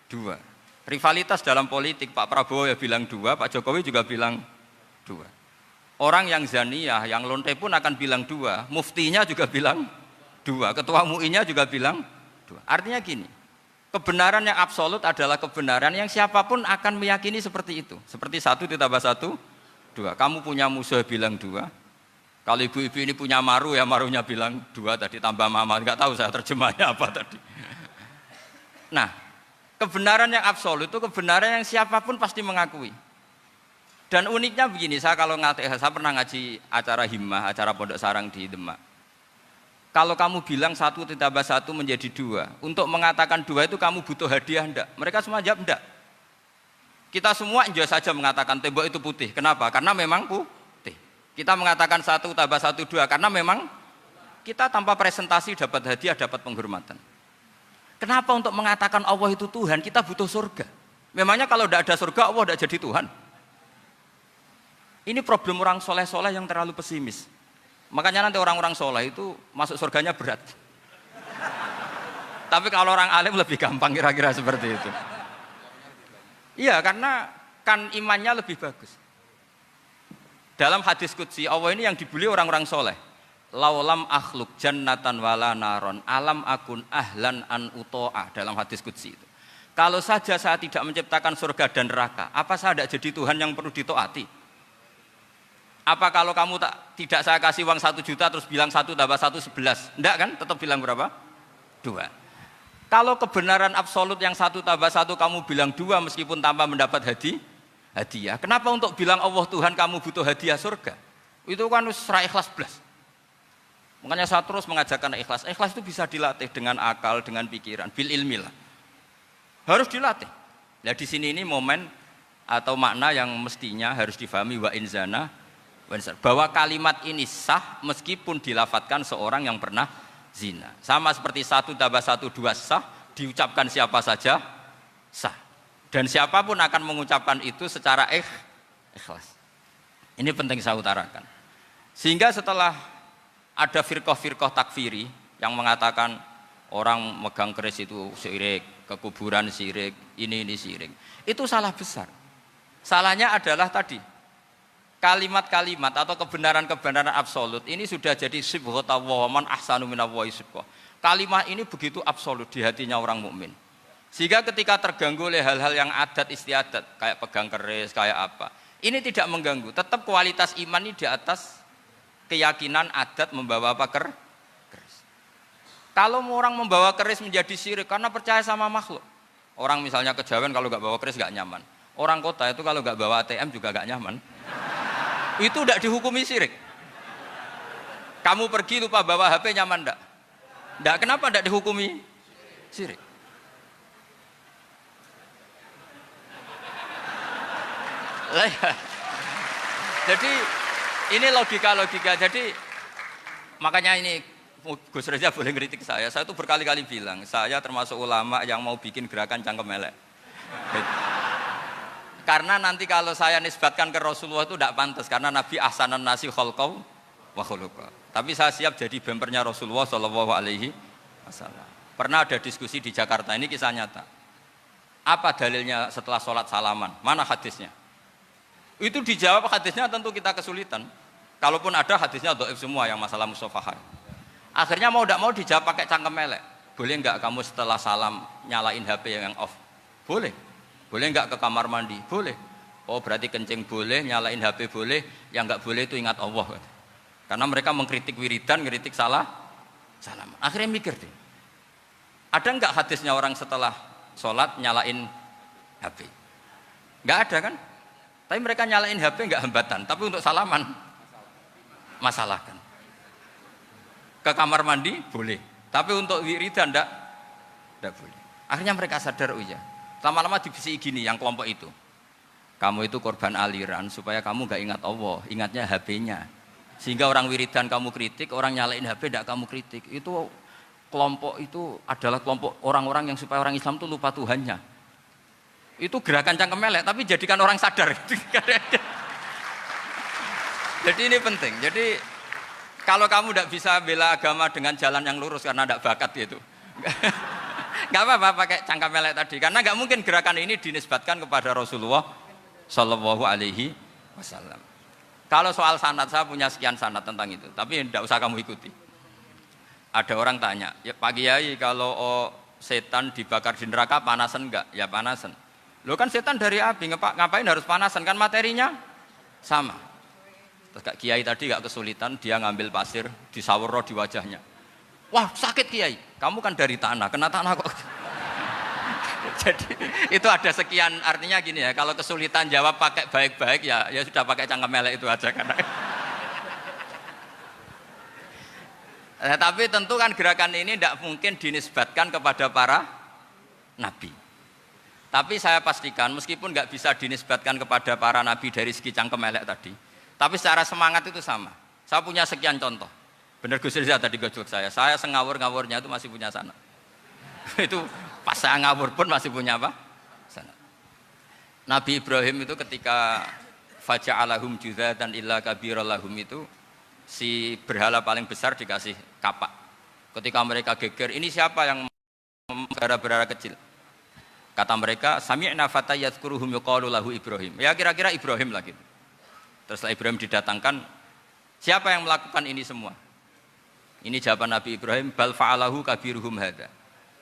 2. Rivalitas dalam politik, Pak Prabowo ya bilang 2, Pak Jokowi juga bilang 2. Orang yang zaniyah, yang lonte pun akan bilang 2. Muftinya juga bilang 2. Ketua MUI-nya juga bilang 2. Artinya gini, kebenaran yang absolut adalah kebenaran yang siapapun akan meyakini seperti itu. Seperti 1 + 1 2. Kamu punya musuh bilang 2. Kalau ibu-ibu ini punya maru ya marunya bilang 2 tadi tambah mama. Enggak tahu saya terjemahnya apa tadi. Nah, kebenaran yang absolut itu kebenaran yang siapapun pasti mengakui. Dan uniknya begini, saya kalau saya pernah ngaji acara himmah, acara pondok sarang di Demak. Kalau kamu bilang 1 + 1 menjadi 2, untuk mengatakan 2 itu kamu butuh hadiah enggak? Mereka semua jawab enggak. Kita semua enjoy saja mengatakan tembok itu putih. Kenapa? Karena memang putih. Kita mengatakan 1 + 1 2 karena memang kita tanpa presentasi dapat hadiah, dapat penghormatan. Kenapa untuk mengatakan Allah itu Tuhan kita butuh surga? Memangnya kalau tidak ada surga Allah tidak jadi Tuhan? Ini problem orang soleh-soleh yang terlalu pesimis. Makanya nanti orang-orang soleh itu masuk surganya berat. Tapi kalau orang alim lebih gampang kira-kira seperti itu. Iya, karena kan imannya lebih bagus. Dalam hadis qudsi, Allah ini yang dibuli orang-orang soleh. Laulam akhluk jannatan wala naron alam akun ahlan an uto'ah. Dalam hadis qudsi itu. Kalau saja saya tidak menciptakan surga dan neraka, apa saya tidak jadi Tuhan yang perlu ditaati? Apa kalau kamu tidak saya kasih uang 1 juta terus bilang 1 + 1 11? Enggak kan? Tetap bilang berapa? 2. Kalau kebenaran absolut yang 1 + 1 kamu bilang 2 meskipun tanpa mendapat hadiah. Kenapa untuk bilang Allah Tuhan kamu butuh hadiah surga? Itu kan secara ikhlas blas. Makanya saya terus mengajarkan ikhlas. Ikhlas itu bisa dilatih dengan akal, dengan pikiran, bil ilmi lah. Harus dilatih. Nah di sini ini momen atau makna yang mestinya harus difahami wa in zana bahwa kalimat ini sah meskipun dilafatkan seorang yang pernah zina. Sama seperti 1 + 1 2 sah, diucapkan siapa saja sah. Dan siapapun akan mengucapkan itu secara ikhlas. Ini penting saya utarakan. Sehingga setelah ada firqah-firqah takfiri yang mengatakan orang megang keris itu syirik, ke kuburan syirik, ini syirik. Itu salah besar. Salahnya adalah tadi kalimat-kalimat atau kebenaran-kebenaran absolut ini sudah jadi sibghatullah man ahsanu minallahi sibghah. Kalimat ini begitu absolut di hatinya orang mukmin. Sehingga ketika terganggu oleh hal-hal yang adat istiadat kayak pegang keris, kayak apa, ini tidak mengganggu. Tetap kualitas iman ini di atas keyakinan adat membawa apa keris. Kalau orang membawa keris menjadi syirik karena percaya sama makhluk. Orang misalnya kejawen kalau nggak bawa keris nggak nyaman. Orang kota itu kalau nggak bawa ATM juga nggak nyaman. Itu tidak dihukumi syirik. Kamu pergi lupa bawa HP nyaman enggak? Enggak, kenapa enggak dihukumi syirik? Jadi ini logika-logika. Jadi makanya ini Gus Reza boleh ngeritik saya itu berkali-kali bilang, saya termasuk ulama yang mau bikin gerakan cangkem elek. Karena nanti kalau saya nisbatkan ke Rasulullah itu tidak pantas, karena Nabi ahsanan nasi khalqaw wa khuluqa. Tapi saya siap jadi bempernya Rasulullah Shallallahu Alaihi Wasallam. Pernah ada diskusi di Jakarta, ini kisah nyata. Apa dalilnya setelah sholat salaman? Mana hadisnya? Itu dijawab hadisnya tentu kita kesulitan. Kalaupun ada hadisnya dhaif semua yang masalah musafahah. Akhirnya mau tidak mau dijawab pakai cangkem elek. Boleh enggak kamu setelah salam nyalain HP yang off? Boleh. Boleh enggak ke kamar mandi? Boleh. Oh berarti kencing boleh, nyalain HP boleh, yang enggak boleh itu ingat Allah. Karena mereka mengkritik wiridan, ngeritik salam. Akhirnya mikir deh. Ada enggak hadisnya orang setelah sholat nyalain HP? Enggak ada kan? Tapi mereka nyalain HP enggak hambatan, tapi untuk salaman masalah kan. Ke kamar mandi boleh, tapi untuk wiridan enggak boleh. Akhirnya mereka sadar, oh iya. Lama-lama dibisi gini yang kelompok itu. Kamu itu korban aliran supaya kamu enggak ingat Allah, ingatnya HP-nya. Sehingga orang wiridan kamu kritik, orang nyalain HP enggak kamu kritik. Itu kelompok itu adalah kelompok orang-orang yang supaya orang Islam itu lupa Tuhannya. Itu gerakan cangkem elek, tapi jadikan orang sadar. Jadi ini penting. Jadi kalau kamu tidak bisa bela agama dengan jalan yang lurus karena tidak bakat gitu, nggak apa-apa pakai cangkem elek tadi. Karena nggak mungkin gerakan ini dinisbatkan kepada Rasulullah Shallallahu Alaihi Wasallam. Kalau soal sanad, saya punya sekian sanad tentang itu, tapi tidak usah kamu ikuti. Ada orang tanya, ya Pak Kiai kalau setan dibakar di neraka panasan enggak? Ya panasan. Lo kan setan dari api, ngapain harus panasan? Kan materinya sama. Terus Kak Kiai tadi enggak kesulitan, dia ngambil pasir, disawur di wajahnya. Wah sakit Kiai, kamu kan dari tanah, kena tanah kok. Jadi itu ada sekian, artinya gini ya, kalau kesulitan jawab pakai baik-baik ya sudah pakai cangkem elek itu aja karena. Nah, tapi tentu kan gerakan ini tidak mungkin dinisbatkan kepada para nabi. Tapi saya pastikan meskipun nggak bisa dinisbatkan kepada para nabi dari segi cangkem elek tadi, tapi secara semangat itu sama. Saya punya sekian contoh. Benar Gus Riza tadi gojok saya ngawur-ngawurnya itu masih punya sanad. Itu pas saya ngawur pun masih punya apa? Sanad. Nabi Ibrahim itu ketika faja'alahum juzatan illa kabiralahum itu si berhala paling besar dikasih kapak. Ketika mereka geger, ini siapa yang berhala kecil? Kata mereka, sami'na fatay yadhkuruhum yuqalu lahu Ibrahim. Ya kira-kira Ibrahim lah gitu. Terus setelah Ibrahim didatangkan, siapa yang melakukan ini semua? Ini jawaban Nabi Ibrahim, bal fa'alahu kabiruhum hadza.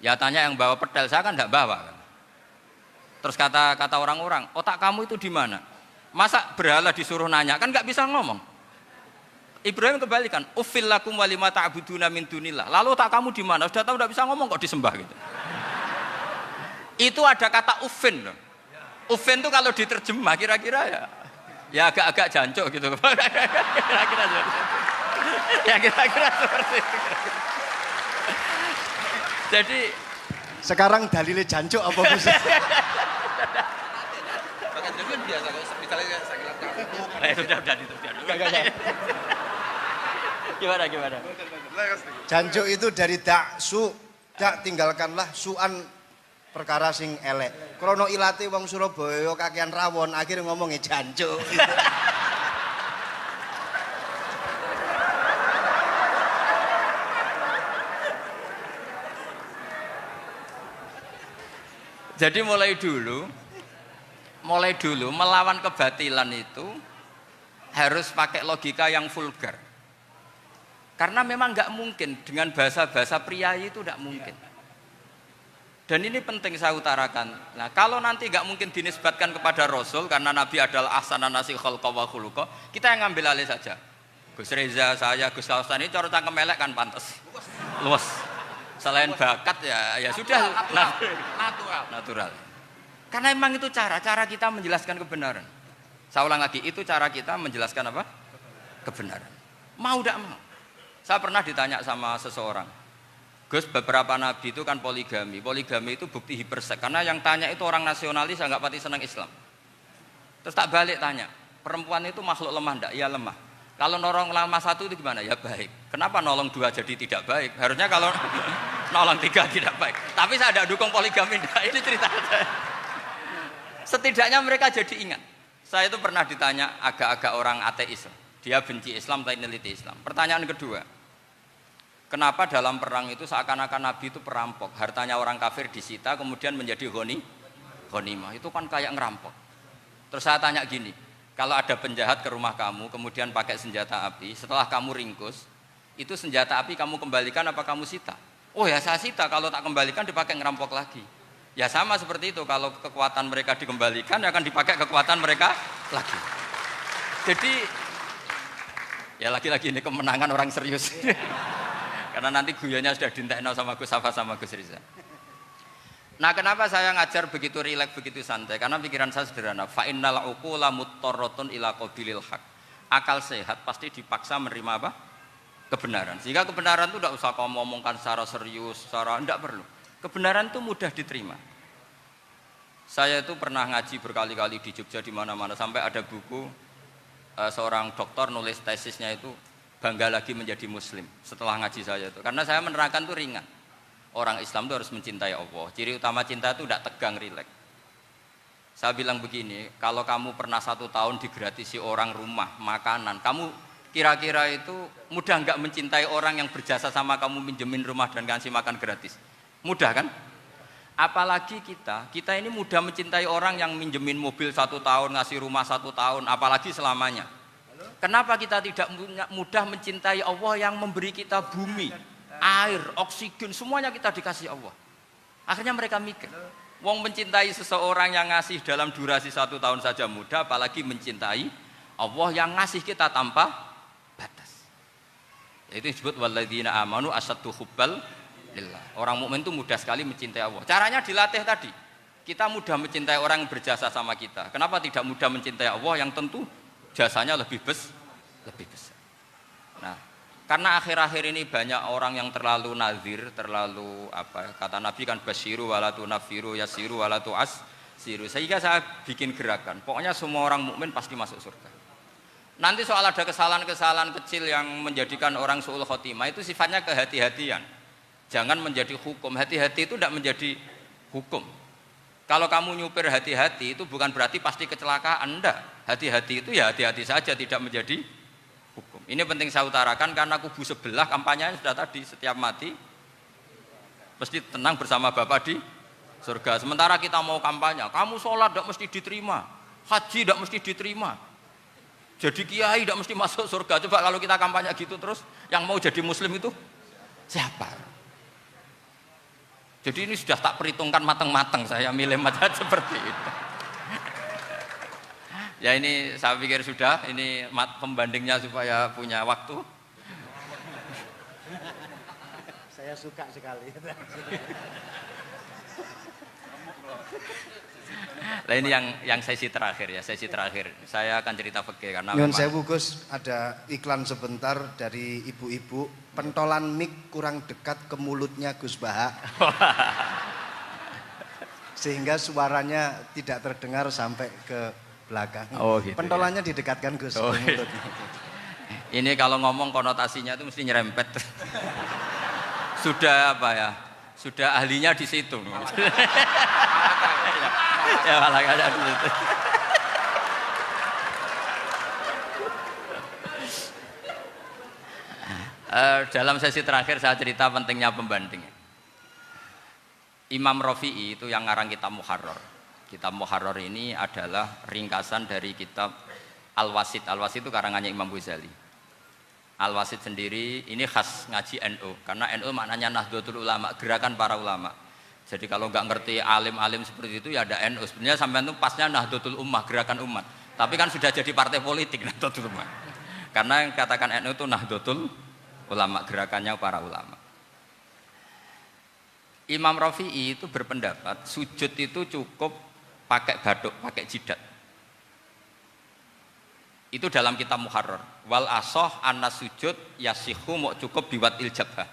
Ya tanya yang bawa pedal, saya kan enggak bawa kan. Terus kata orang-orang, otak kamu itu di mana? Masa berhala disuruh nanya, kan enggak bisa ngomong. Ibrahim kembalikan, uffil lakum wa lima ta'buduna min dunillah. Lalu otak kamu di mana? Sudah tahu enggak bisa ngomong kok disembah gitu. Itu ada kata uffin loh. Uffin itu kalau diterjemah kira-kira ya agak-agak jancuk gitu. Kira-kira ya kira-kira seperti itu. Jadi Sekarang dalilnya jancuk apa Gus? Sudah itu. Gimana? Jancuk itu dari daksu, dak tinggalkanlah suan perkara sing elek. Krono ilate wong Surabaya kakean rawon, akhirnya ngomongnya jancuk. Jadi mulai dulu melawan kebatilan itu harus pakai logika yang vulgar. Karena memang nggak mungkin dengan bahasa-bahasa priayi itu nggak mungkin. Dan ini penting saya utarakan. Nah, kalau nanti nggak mungkin dinisbatkan kepada Rasul karena Nabi adalah ahsanan nasi khalqa wa khuluqa, kita yang ngambil alih saja. Gus Reza, saya, Gus Kaustan ini cara cangkem elek kan pantas. Luas. Selain bakat ya sudah natural. Karena memang itu cara kita menjelaskan kebenaran. Saya ulang lagi, itu cara kita menjelaskan apa? Kebenaran. Mau tidak mau. Saya pernah ditanya sama seseorang, Gus, beberapa nabi itu kan poligami. Poligami itu bukti hiperseks. Karena yang tanya itu orang nasionalis yang nggak pati senang Islam. Terus tak balik tanya, perempuan itu makhluk lemah enggak? Iya lemah. Kalau nolong lama satu itu gimana? Ya baik. Kenapa nolong dua jadi tidak baik? Harusnya kalau nolong tiga tidak baik. Tapi saya tidak dukung poligami. Nah, ini cerita saya. Setidaknya mereka jadi ingat. Saya itu pernah ditanya agak-agak orang ateis. Dia benci Islam tapi neliti Islam. Pertanyaan kedua, kenapa dalam perang itu seakan-akan Nabi itu perampok? Hartanya orang kafir disita kemudian menjadi ghanimah. Itu kan kayak ngerampok. Terus saya tanya gini, kalau ada penjahat ke rumah kamu kemudian pakai senjata api, setelah kamu ringkus, itu senjata api kamu kembalikan apa kamu sita? Oh ya saya sita, kalau tak kembalikan dipakai ngerampok lagi. Ya sama seperti itu, kalau kekuatan mereka dikembalikan akan dipakai kekuatan mereka lagi. Jadi ya lagi-lagi ini kemenangan orang serius. Karena nanti guyonnya sudah dintekno sama Gus Safa sama Gus Riza. Nah, kenapa saya ngajar begitu rileks, begitu santai? Karena pikiran saya sederhana. Fa innal uqula muttarratun ila qabilil haq. Akal sehat pasti dipaksa menerima apa? Kebenaran. Sehingga kebenaran itu tidak usah kamu ngomongkan secara serius, secara tidak perlu. Kebenaran itu mudah diterima. Saya itu pernah ngaji berkali-kali di Jogja di mana-mana sampai ada buku seorang dokter nulis tesisnya itu bangga lagi menjadi muslim setelah ngaji saya itu. Karena saya menerangkan itu ringan. Orang Islam itu harus mencintai Allah. Ciri utama cinta itu tidak tegang, rileks. Saya bilang begini, kalau kamu pernah 1 tahun digratisi orang rumah, makanan, kamu kira-kira itu mudah nggak mencintai orang yang berjasa sama kamu minjemin rumah dan kasih makan gratis? Mudah kan? Apalagi kita ini mudah mencintai orang yang minjemin mobil 1 tahun, ngasih rumah 1 tahun, apalagi selamanya. Kenapa kita tidak mudah mencintai Allah yang memberi kita bumi, air, oksigen, semuanya kita dikasih Allah. Akhirnya mereka mikir, wong mencintai seseorang yang ngasih dalam durasi 1 tahun saja mudah, apalagi mencintai Allah yang ngasih kita tanpa batas. Itu disebut walladzina amanu asaddu hubbal lillah. Orang mukmin itu mudah sekali mencintai Allah. Caranya dilatih tadi. Kita mudah mencintai orang yang berjasa sama kita. Kenapa tidak mudah mencintai Allah yang tentu jasanya lebih besar? Nah, karena akhir-akhir ini banyak orang yang terlalu nazir, terlalu kata Nabi kan basyiru walatu nafiru yasiru walatu asiru. Sehingga saya bikin gerakan. Pokoknya semua orang mukmin pasti masuk surga. Nanti soal ada kesalahan-kesalahan kecil yang menjadikan orang su'ul khotimah itu sifatnya kehati-hatian. Jangan menjadi hukum. Hati-hati itu tidak menjadi hukum. Kalau kamu nyupir hati-hati itu bukan berarti pasti kecelakaan, enggak. Hati-hati itu ya hati-hati saja, tidak menjadi hukum. Ini penting saya utarakan karena kubu sebelah kampanyenya sudah tadi, setiap mati mesti tenang bersama Bapak di surga. Sementara kita mau kampanye, kamu sholat tidak mesti diterima, haji tidak mesti diterima, jadi kiai tidak mesti masuk surga. Coba kalau kita kampanye gitu terus, yang mau jadi muslim itu siapa? Jadi ini sudah tak perhitungkan matang-matang, saya milih macam seperti itu. Ya ini saya pikir sudah, ini pembandingnya supaya punya waktu. Saya suka sekali. Nah ini yang sesi terakhir ya, sesi terakhir. Saya akan cerita fikih karena Nyun sewu Gus, ada iklan sebentar dari ibu-ibu, pentolan mic kurang dekat ke mulutnya Gus Baha. Sehingga suaranya tidak terdengar sampai ke belakang. Oh, gitu, pentolannya ya? Didekatkan Gus ke mulut. Ini kalau ngomong konotasinya itu mesti nyerempet. Sudah sudah ahlinya di situ. Ya malah ada di situ. Dalam sesi terakhir saya cerita pentingnya pembanding. Imam Rafi'i itu yang ngarang kitab Muharrar. Kitab Muharrar ini adalah ringkasan dari kitab Al-Wasit. Al-Wasit itu karangannya Imam Ghazali. Al-Wasit sendiri ini khas ngaji NU, karena NU maknanya Nahdlatul Ulama, gerakan para ulama. Jadi kalau nggak ngerti alim-alim seperti itu ya ada NU. Sebenarnya sampai itu pasnya Nahdlatul Ummah, gerakan umat. Tapi kan sudah jadi partai politik Nahdlatul Ummah. Karena yang katakan NU itu Nahdlatul Ulama, gerakannya para ulama. Imam Rafi'i itu berpendapat sujud itu cukup pakai baduk, pakai jidat. Itu dalam kitab Muharrar. Wal asoh anna sujud yasihu mau cukup biwat iljabah.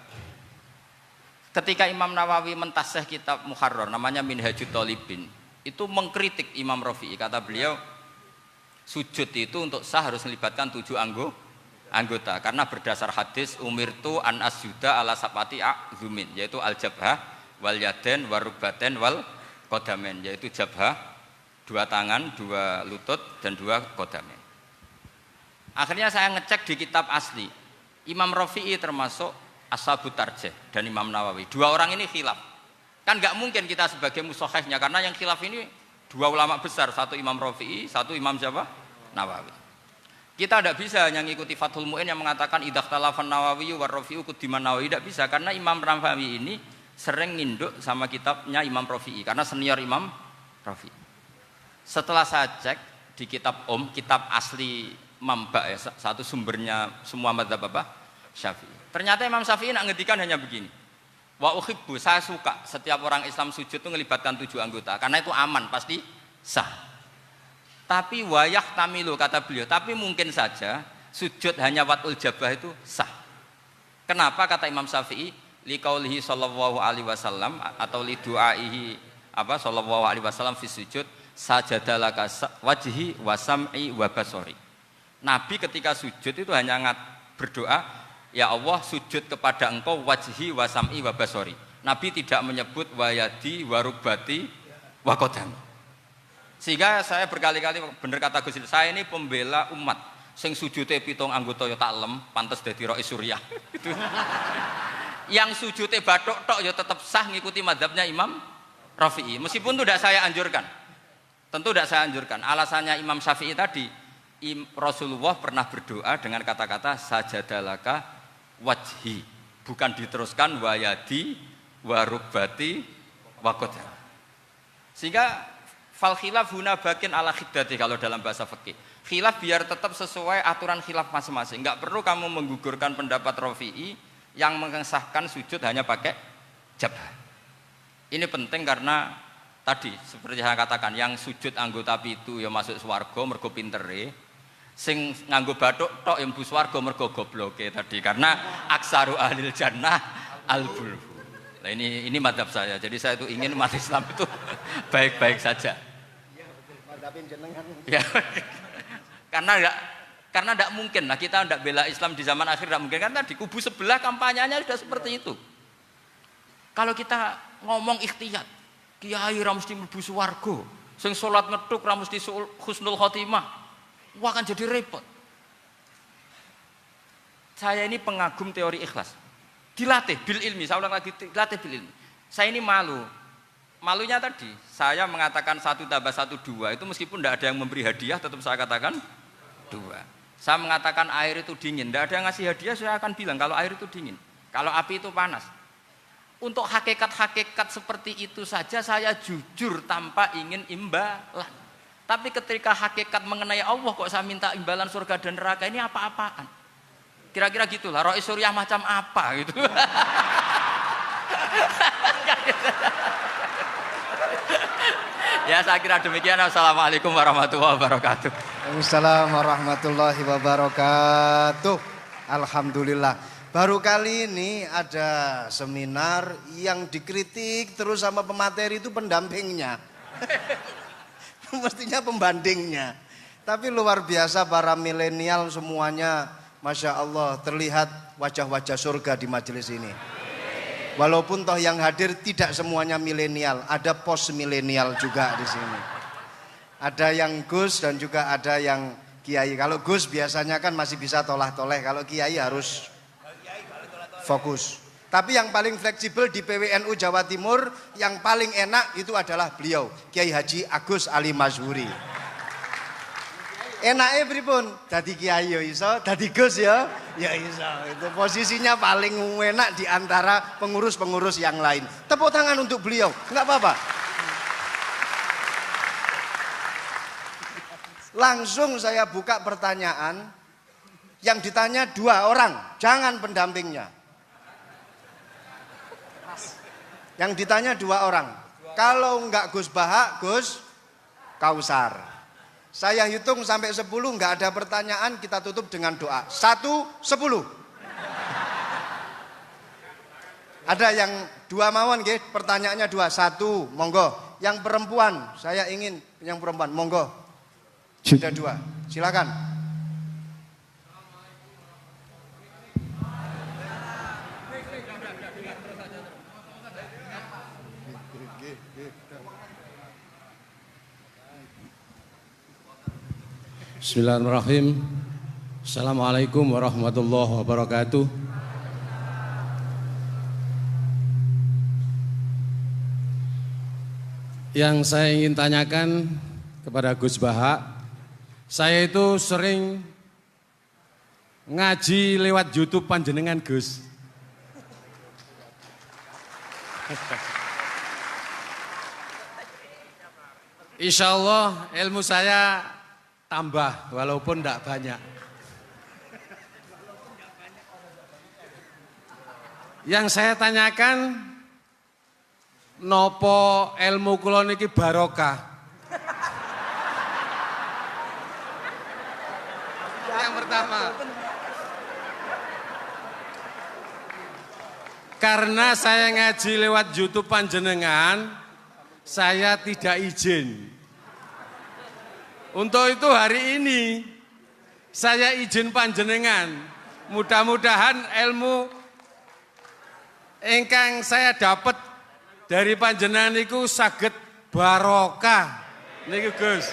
Ketika Imam Nawawi mentasih kitab Muharrar namanya Minhajut Thalibin, itu mengkritik Imam Rafi'i. Kata beliau, sujud itu untuk sah harus melibatkan 7 anggota karena berdasar hadis umirtu an asjuda ala sabati a'zumin, yaitu al jabhah wal yaden warubaten wal kodamen, yaitu jabhah 2 tangan, 2 lutut dan 2 kodamen. Akhirnya saya ngecek di kitab asli Imam Rafi'i termasuk Ashabut Tarjih dan Imam Nawawi, 2 orang ini khilaf. Kan nggak mungkin kita sebagai musohehnya karena yang khilaf ini 2 ulama besar, satu Imam Rafi'i, satu Imam siapa? Nawawi. Kita tidak bisa hanya mengikuti Fathul Mu'in yang mengatakan idza khtalafan Nawawi wa Rafi'u qudiman Nawawi, tidak bisa karena Imam Nawawi ini sering nginduk sama kitabnya Imam Rafi'i karena senior Imam Rafi'i. Setelah saya cek di kitab kitab asli Mamba ya, satu sumbernya semua mazhab apa? Syafi'i. Ternyata Imam Syafi'i nak ngedikan hanya begini. Wa uhibbu, saya suka setiap orang Islam sujud itu melibatkan 7 anggota karena itu aman, pasti sah. Tapi wayah tamilu kata beliau, tapi mungkin saja sujud hanya watul jabah itu sah. Kenapa kata Imam Syafi'i? Liqaulihi sallallahu alaihi wasallam atau li du'aihi apa sallallahu alaihi wasallam fi sujud sajadalaka wajhi wa sam'i wa basari. Nabi ketika sujud itu hanya berdoa, ya Allah sujud kepada engkau wajhi wa sam'i wa basari. Nabi tidak menyebut wayadi wa rubati wa qadami. Sehingga saya berkali-kali bener kata Gus, saya ini pembela umat sing sujute 7 anggota ya tak lem pantes dadi Rais Suriah. Itu. Yang sujute bathuk tok ya tetap sah ngikuti mazhabnya Imam Rafi'i. Meskipun itu tidak saya anjurkan. Tentu tidak saya anjurkan. Alasannya Imam Syafi'i tadi, Rasulullah pernah berdoa dengan kata-kata sajadalaka wajhi, bukan diteruskan wayadi warubati wakoda. Sehingga fal khilaf huna bakin ala khiddati kalau dalam bahasa fikih. Khilaf biar tetap sesuai aturan khilaf masing-masing. Enggak perlu kamu menggugurkan pendapat Rafi'i yang mengesahkan sujud hanya pakai jabah. Ini penting karena tadi seperti saya katakan, yang sujud anggota itu ya masuk swarga mergo pintere. Sing nganggo bathuk tok yang mlebu swarga mergo gobloke tadi, karena aksaru ahlil jannah al-bulhu. Nah ini madhab saya. Jadi saya itu ingin umat Islam itu baik-baik saja. Ya, karena tidak mungkin lah kita tidak bela Islam di zaman akhir, tidak mungkin kan tadi kubu sebelah kampanyenya sudah seperti itu. Kalau kita ngomong ikhtiyat, kiai ra mesti mlebu swarga, sing salat ngethuk ra mesti husnul khotimah, wah akan jadi repot. Saya ini pengagum teori ikhlas, dilatih bil ilmi, saya ulang lagi dilatih bil ilmi. Saya ini malunya tadi, saya mengatakan 1 tambah 1 2 itu meskipun tidak ada yang memberi hadiah tetap saya katakan 2. Saya mengatakan air itu dingin, tidak ada yang ngasih hadiah saya akan bilang kalau air itu dingin, kalau api itu panas. Untuk hakikat-hakikat seperti itu saja saya jujur tanpa ingin imbalan. Tapi ketika hakikat mengenai Allah kok saya minta imbalan surga dan neraka, ini apa-apaan? Kira-kira gitulah, Rais Suriah macam apa gitu. Ya saya kira demikian. Assalamualaikum warahmatullahi wabarakatuh. Waalaikumsalam warahmatullahi wabarakatuh. Alhamdulillah. Baru kali ini ada seminar yang dikritik terus sama pemateri itu pendampingnya. Mestinya pembandingnya. Tapi luar biasa para milenial semuanya, Masya Allah, terlihat wajah-wajah surga di majelis ini. Walaupun toh yang hadir tidak semuanya milenial, ada post milenial juga di sini. Ada yang Gus dan juga ada yang Kiai. Kalau Gus biasanya kan masih bisa tolah-toleh, kalau Kiai harus fokus. Tapi yang paling fleksibel di PWNU Jawa Timur, yang paling enak itu adalah beliau, Kiai Haji Agus Ali Mazhuri. Enaknya pripun? Dadi kiai ya iso, dadi Gus ya iso. Itu posisinya paling enak di antara pengurus-pengurus yang lain. Tepuk tangan untuk beliau, enggak apa-apa. Langsung saya buka pertanyaan. Yang ditanya 2 orang, jangan pendampingnya. Yang ditanya 2 orang. Kalau enggak Gus Baha, Gus Kausar. Saya hitung sampai 10, enggak ada pertanyaan, kita tutup dengan doa. 1, 10. Ada yang 2 mawon nggih, pertanyaannya 2. 1, monggo. Yang perempuan, saya ingin yang perempuan, monggo. Sudah 2. Silakan. Bismillahirrahmanirrahim. Assalamualaikum warahmatullahi wabarakatuh. Yang saya ingin tanyakan kepada Gus Baha, saya itu sering ngaji lewat YouTube panjenengan Gus. Insya Allah ilmu saya tambah walaupun tidak banyak. Yang saya tanyakan, nopo ilmu kula niki barokah? Yang pertama, karena saya ngaji lewat YouTube panjenengan, saya tidak izin. Untuk itu hari ini saya izin panjenengan. Mudah-mudahan ilmu ingkang saya dapat dari panjenengan niku saged barokah. Niku Gus.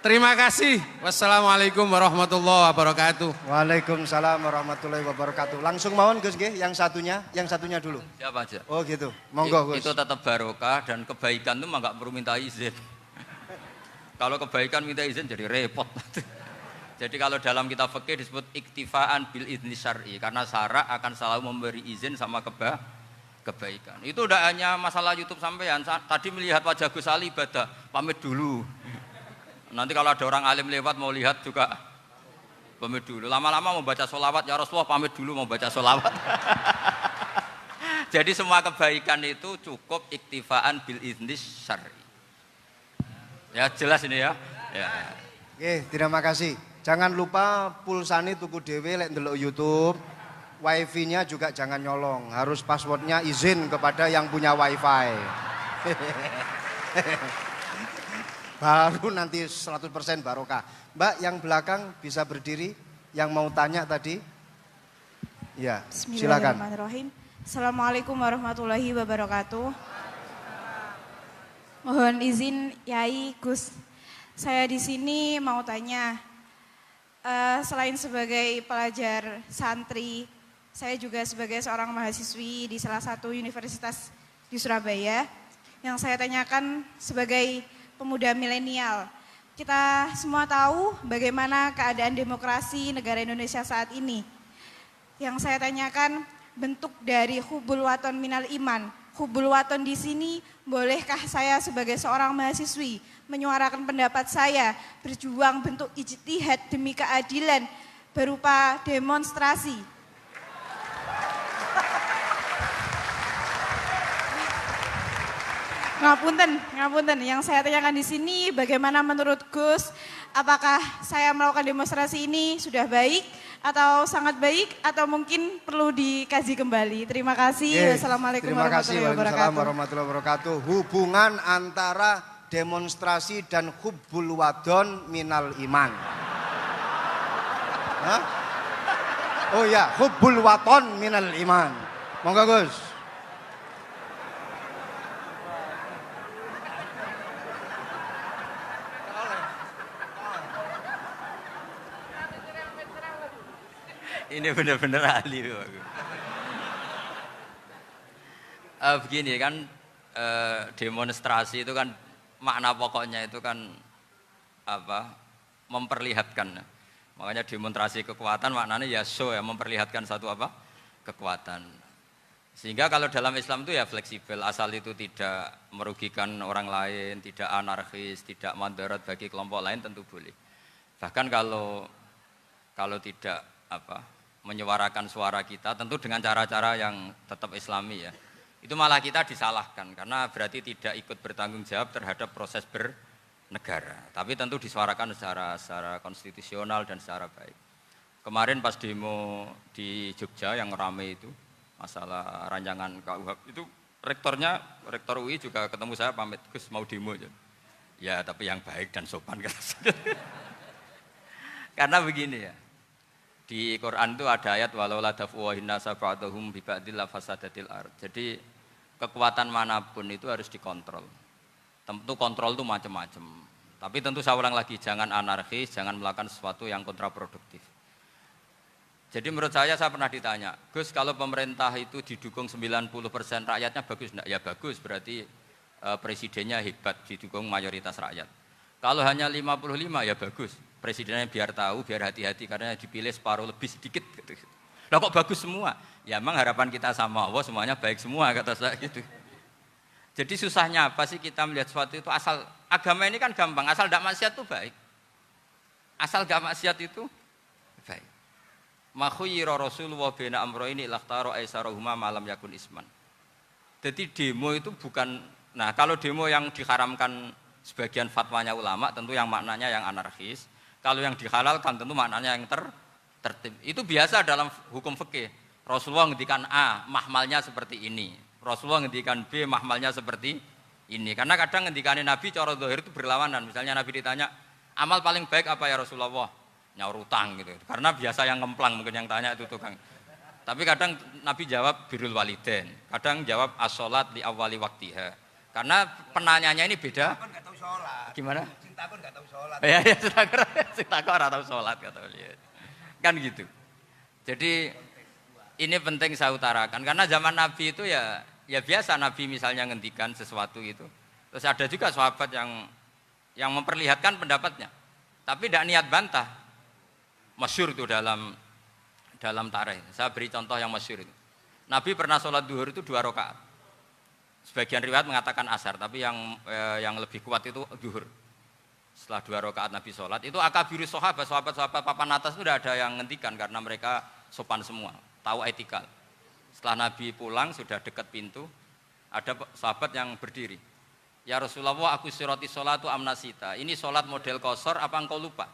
Terima kasih. Wassalamualaikum warahmatullahi wabarakatuh. Waalaikumsalam warahmatullahi wabarakatuh. Langsung mawon Gus nggih, yang satunya dulu. Siapa aja? Oh gitu. Monggo Gus. Itu tetap barokah dan kebaikan itu mah nggak perlu minta izin. Kalau kebaikan minta izin jadi repot. Jadi kalau dalam kitab fikih disebut iktifaan bil idzni syar'i, karena syara akan selalu memberi izin sama kebaikan. Itu udah hanya masalah YouTube sampean. Tadi melihat wajah Gus Ali ibadah, pamit dulu. Nanti kalau ada orang alim lewat mau lihat juga pamit dulu. Lama-lama mau baca sholawat, ya Rasulullah pamit dulu mau baca sholawat. Jadi semua kebaikan itu cukup iktifaan bil idzni syar'i. Ya jelas ini ya. Oke, terima kasih. Jangan lupa pulsane tuku dhewe lek ndelok YouTube. Wifi-nya juga jangan nyolong. Harus passwordnya izin kepada yang punya wifi. Baru nanti 100% barokah. Mbak yang belakang bisa berdiri. Yang mau tanya tadi. Ya, silakan. Bismillahirrahmanirrahim. Assalamualaikum warahmatullahi wabarakatuh. Mohon izin Yai Gus, saya di sini mau tanya, selain sebagai pelajar santri, saya juga sebagai seorang mahasiswi di salah satu universitas di Surabaya. Yang saya tanyakan sebagai pemuda milenial, kita semua tahu bagaimana keadaan demokrasi negara Indonesia saat ini. Yang saya tanyakan bentuk dari hubul waton minal iman. Hubul waton di sini, bolehkah saya sebagai seorang mahasiswi menyuarakan pendapat saya, berjuang bentuk ijtihad demi keadilan berupa demonstrasi? Ngapunten. Yang saya tanyakan di sini, bagaimana menurut Gus, apakah saya melakukan demonstrasi ini sudah baik atau sangat baik atau mungkin perlu dikaji kembali? Terima kasih. Wassalamualaikum warahmatullahi wabarakatuh. Hubungan antara demonstrasi dan hubbul wadon minal iman. Hah? Oh ya, hubbul waton minal iman. Monggo Gus. Ini benar-benar ahli. Begini kan, demonstrasi itu kan makna pokoknya itu kan apa? Memperlihatkan. Makanya demonstrasi kekuatan maknanya ya show ya, memperlihatkan satu apa? Kekuatan. Sehingga kalau dalam Islam itu ya fleksibel, asal itu tidak merugikan orang lain, tidak anarkis, tidak madarat bagi kelompok lain tentu boleh. Bahkan kalau tidak apa? Menyuarakan suara kita tentu dengan cara-cara yang tetap islami ya. Itu malah kita disalahkan karena berarti tidak ikut bertanggung jawab terhadap proses bernegara. Tapi tentu disuarakan secara konstitusional dan secara baik. Kemarin pas demo di Jogja yang ramai itu masalah rancangan KUHP itu rektor UI juga ketemu saya pamit Gus mau demo aja. Ya tapi yang baik dan sopan karena begini ya. Di Quran itu ada ayat walau la daf'u nasa ba'dahum bi ba'dil fasadatil ard. Jadi kekuatan manapun itu harus dikontrol. Tentu kontrol itu macam-macam. Tapi tentu saya ulang lagi, jangan anarkis, jangan melakukan sesuatu yang kontraproduktif. Jadi menurut saya pernah ditanya, Gus kalau pemerintah itu didukung 90% rakyatnya bagus enggak? Ya bagus, berarti presidennya hebat, didukung mayoritas rakyat. Kalau hanya 55 ya bagus, presidennya biar tahu, biar hati-hati karena dipilih separuh lebih sedikit. Gitu. Lah kok bagus semua? Ya emang harapan kita sama Allah semuanya baik semua kata saya gitu. Jadi susahnya apa sih kita melihat sesuatu itu asal agama ini kan gampang, asal tidak maksiat itu baik. Asal tidak maksiat itu baik. Ma khuyyira Rasulullah baina amrayni lakhtara aisarahuma malam yakun isman. Jadi demo itu bukan, nah kalau demo yang diharamkan sebagian fatwanya ulama tentu yang maknanya yang anarkis. Kalau yang dihalalkan tentu maknanya yang tertib. Itu biasa dalam hukum fikih. Rasulullah ngendikan A, mahmalnya seperti ini. Rasulullah ngendikan B, mahmalnya seperti ini. Karena kadang ngendikane Nabi cara zahir itu berlawanan. Misalnya Nabi ditanya, amal paling baik apa ya Rasulullah? Nyaur utang gitu. Karena biasa yang ngemplang mungkin yang tanya itu tukang. Tapi kadang Nabi jawab birrul walidain. Kadang jawab as-sholat li awwali waktiha. Karena penanyanya ini beda. Kan enggak tahu sholat. Gimana? Cinta kan enggak tahu sholat. Ya, cinta kok ora tahu sholat kata beliau. Kan gitu. Jadi ini penting saya utarakan karena zaman Nabi itu ya biasa Nabi misalnya ngendikan sesuatu itu. Terus ada juga sahabat yang memperlihatkan pendapatnya. Tapi tidak niat bantah. Masyhur itu dalam tarikh. Saya beri contoh yang masyhur itu. Nabi pernah sholat duhur itu 2 rakaat. Sebagian riwayat mengatakan asar, tapi yang lebih kuat itu duhur. Setelah 2 rakaat Nabi sholat, itu akabirus sahabat papan atas itu tidak ada yang ngendikan karena mereka sopan semua, tahu etikal. Setelah Nabi pulang sudah dekat pintu, ada sahabat yang berdiri. Ya Rasulullah, aku siroti sholatu amnasita. Ini sholat model kosor, apa engkau lupa?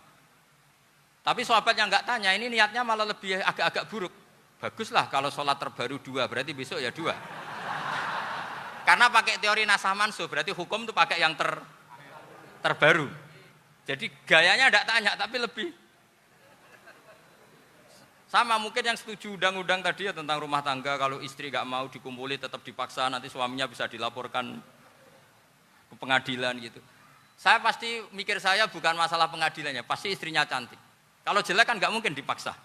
Tapi sahabat yang enggak tanya, ini niatnya malah lebih agak-agak buruk. Baguslah kalau sholat terbaru 2, berarti besok ya 2. Karena pakai teori nasah mansuh, berarti hukum itu pakai yang terbaru. Jadi gayanya tidak tanya, tapi lebih sama mungkin yang setuju undang-undang tadi ya tentang rumah tangga, kalau istri nggak mau dikumpuli tetap dipaksa, nanti suaminya bisa dilaporkan ke pengadilan gitu. Saya pasti mikir saya bukan masalah pengadilannya, pasti istrinya cantik. Kalau jelek kan nggak mungkin dipaksa.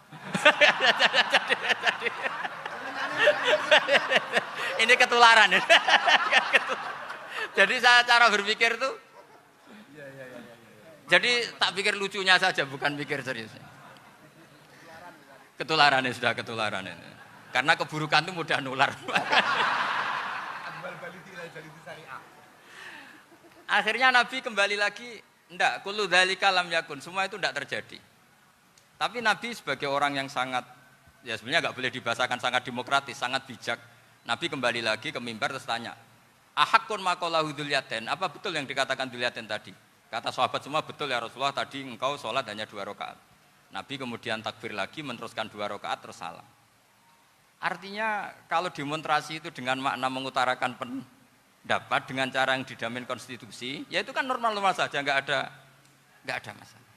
Ini ketularan. Jadi saya cara berpikir tuh, jadi tak pikir lucunya saja, bukan pikir serius. Ketularan ya sudah ketularan ini. Karena keburukan itu mudah nular. Akhirnya Nabi kembali lagi, enggak, kullu dzalika lam yakun, semua itu enggak terjadi. Tapi Nabi sebagai orang yang sangat, ya sebenarnya enggak boleh dibahasakan sangat demokratis, sangat bijak. Nabi kembali lagi ke mimbar terus tanya, ahakun maqalahu dzulyaten, apa betul yang dikatakan dzulyaten tadi? Kata sahabat semua, betul ya Rasulullah, tadi engkau sholat hanya 2 rakaat. Nabi kemudian takbir lagi, meneruskan 2 rakaat terus salam. Artinya kalau demonstrasi itu dengan makna mengutarakan pendapat dengan cara yang dijamin konstitusi, ya itu kan normal-normal saja, nggak ada masalah.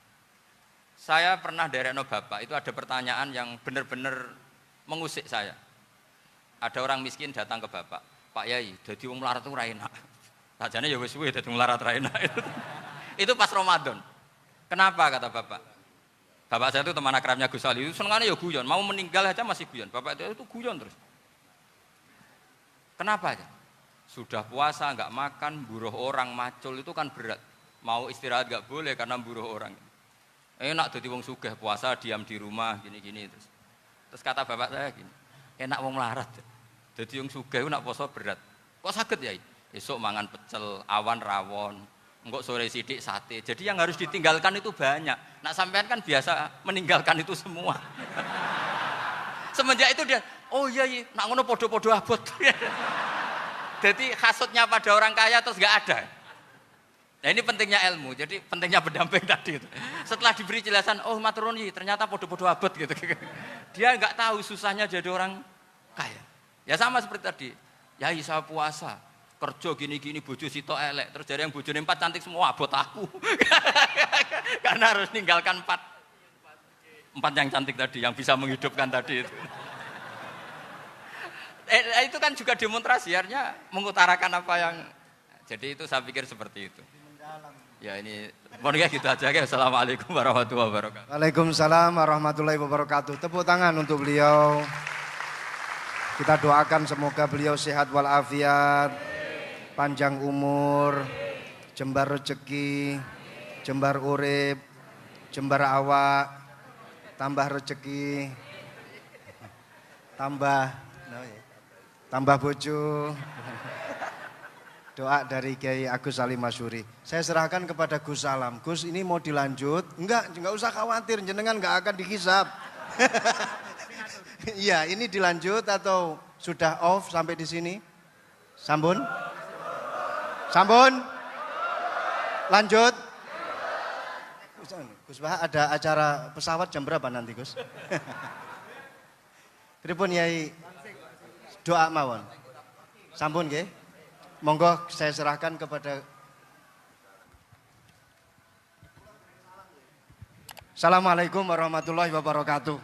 Saya pernah derekno bapak, itu ada pertanyaan yang benar-benar mengusik saya. Ada orang miskin datang ke bapak, Pak Yai, jadi wong melarat itu ra enak. Sajane ya wis suwe dadi melarat ra enak. Itu pas Ramadan. Kenapa kata bapak? Bapak saya itu teman akrabnya Gus Ali, senengannya ya guyon, mau meninggal aja masih guyon. Bapak itu guyon terus. Kenapa ya? Sudah puasa enggak makan, buruh orang, macul itu kan berat. Mau istirahat enggak boleh karena buruh orang. Enak dadi wong sugih puasa diam di rumah gini-gini terus. Terus kata bapak saya gini, enak wong melarat. Dadi wong sugih nak puasa berat. Kok saged ya? Esok mangan pecel, awan rawon, engkau sore sidik sate. Jadi yang harus ditinggalkan itu banyak. Nak sampean kan biasa meninggalkan itu semua. Semenjak itu dia, oh iya, nak ngono podo-podo abot. Jadi hasutnya pada orang kaya terus nggak ada. Nah ini pentingnya ilmu. Jadi pentingnya pendamping tadi itu. Setelah diberi jelasan, oh maturuni ternyata podo-podo abot gitu. Dia nggak tahu susahnya jadi orang kaya. Ya sama seperti tadi. Ya saya puasa. Kerja gini-gini bojo sitok elek terus dari yang bojone 4 cantik semua abot aku. Karena harus ninggalkan 4 yang cantik tadi yang bisa menghidupkan tadi itu. Itu kan juga demonstrasi, artinya mengutarakan apa yang. Jadi itu saya pikir seperti itu. Ya ini, pokoknya gitu aja. Assalamualaikum warahmatullahi wabarakatuh. Waalaikumsalam warahmatullahi wabarakatuh. Tepuk tangan untuk beliau. Kita doakan semoga beliau sehat walafiat, panjang umur, jembar rezeki, jembar urip, jembar awak, tambah rezeki, tambah bojo. Doa dari Kiai Agus Salim Masyuri. Saya serahkan kepada Gus Salam. Gus, ini mau dilanjut? Enggak usah khawatir, jenengan enggak akan dihisap. Iya, ini dilanjut atau sudah off sampai di sini? Sambun? Sambun? Lanjut? Gus Bah, ada acara pesawat jam berapa nanti, Gus? Pripun Yai? Doa mawon. Sampun nggih? Monggo saya serahkan kepada Assalamualaikum warahmatullahi wabarakatuh.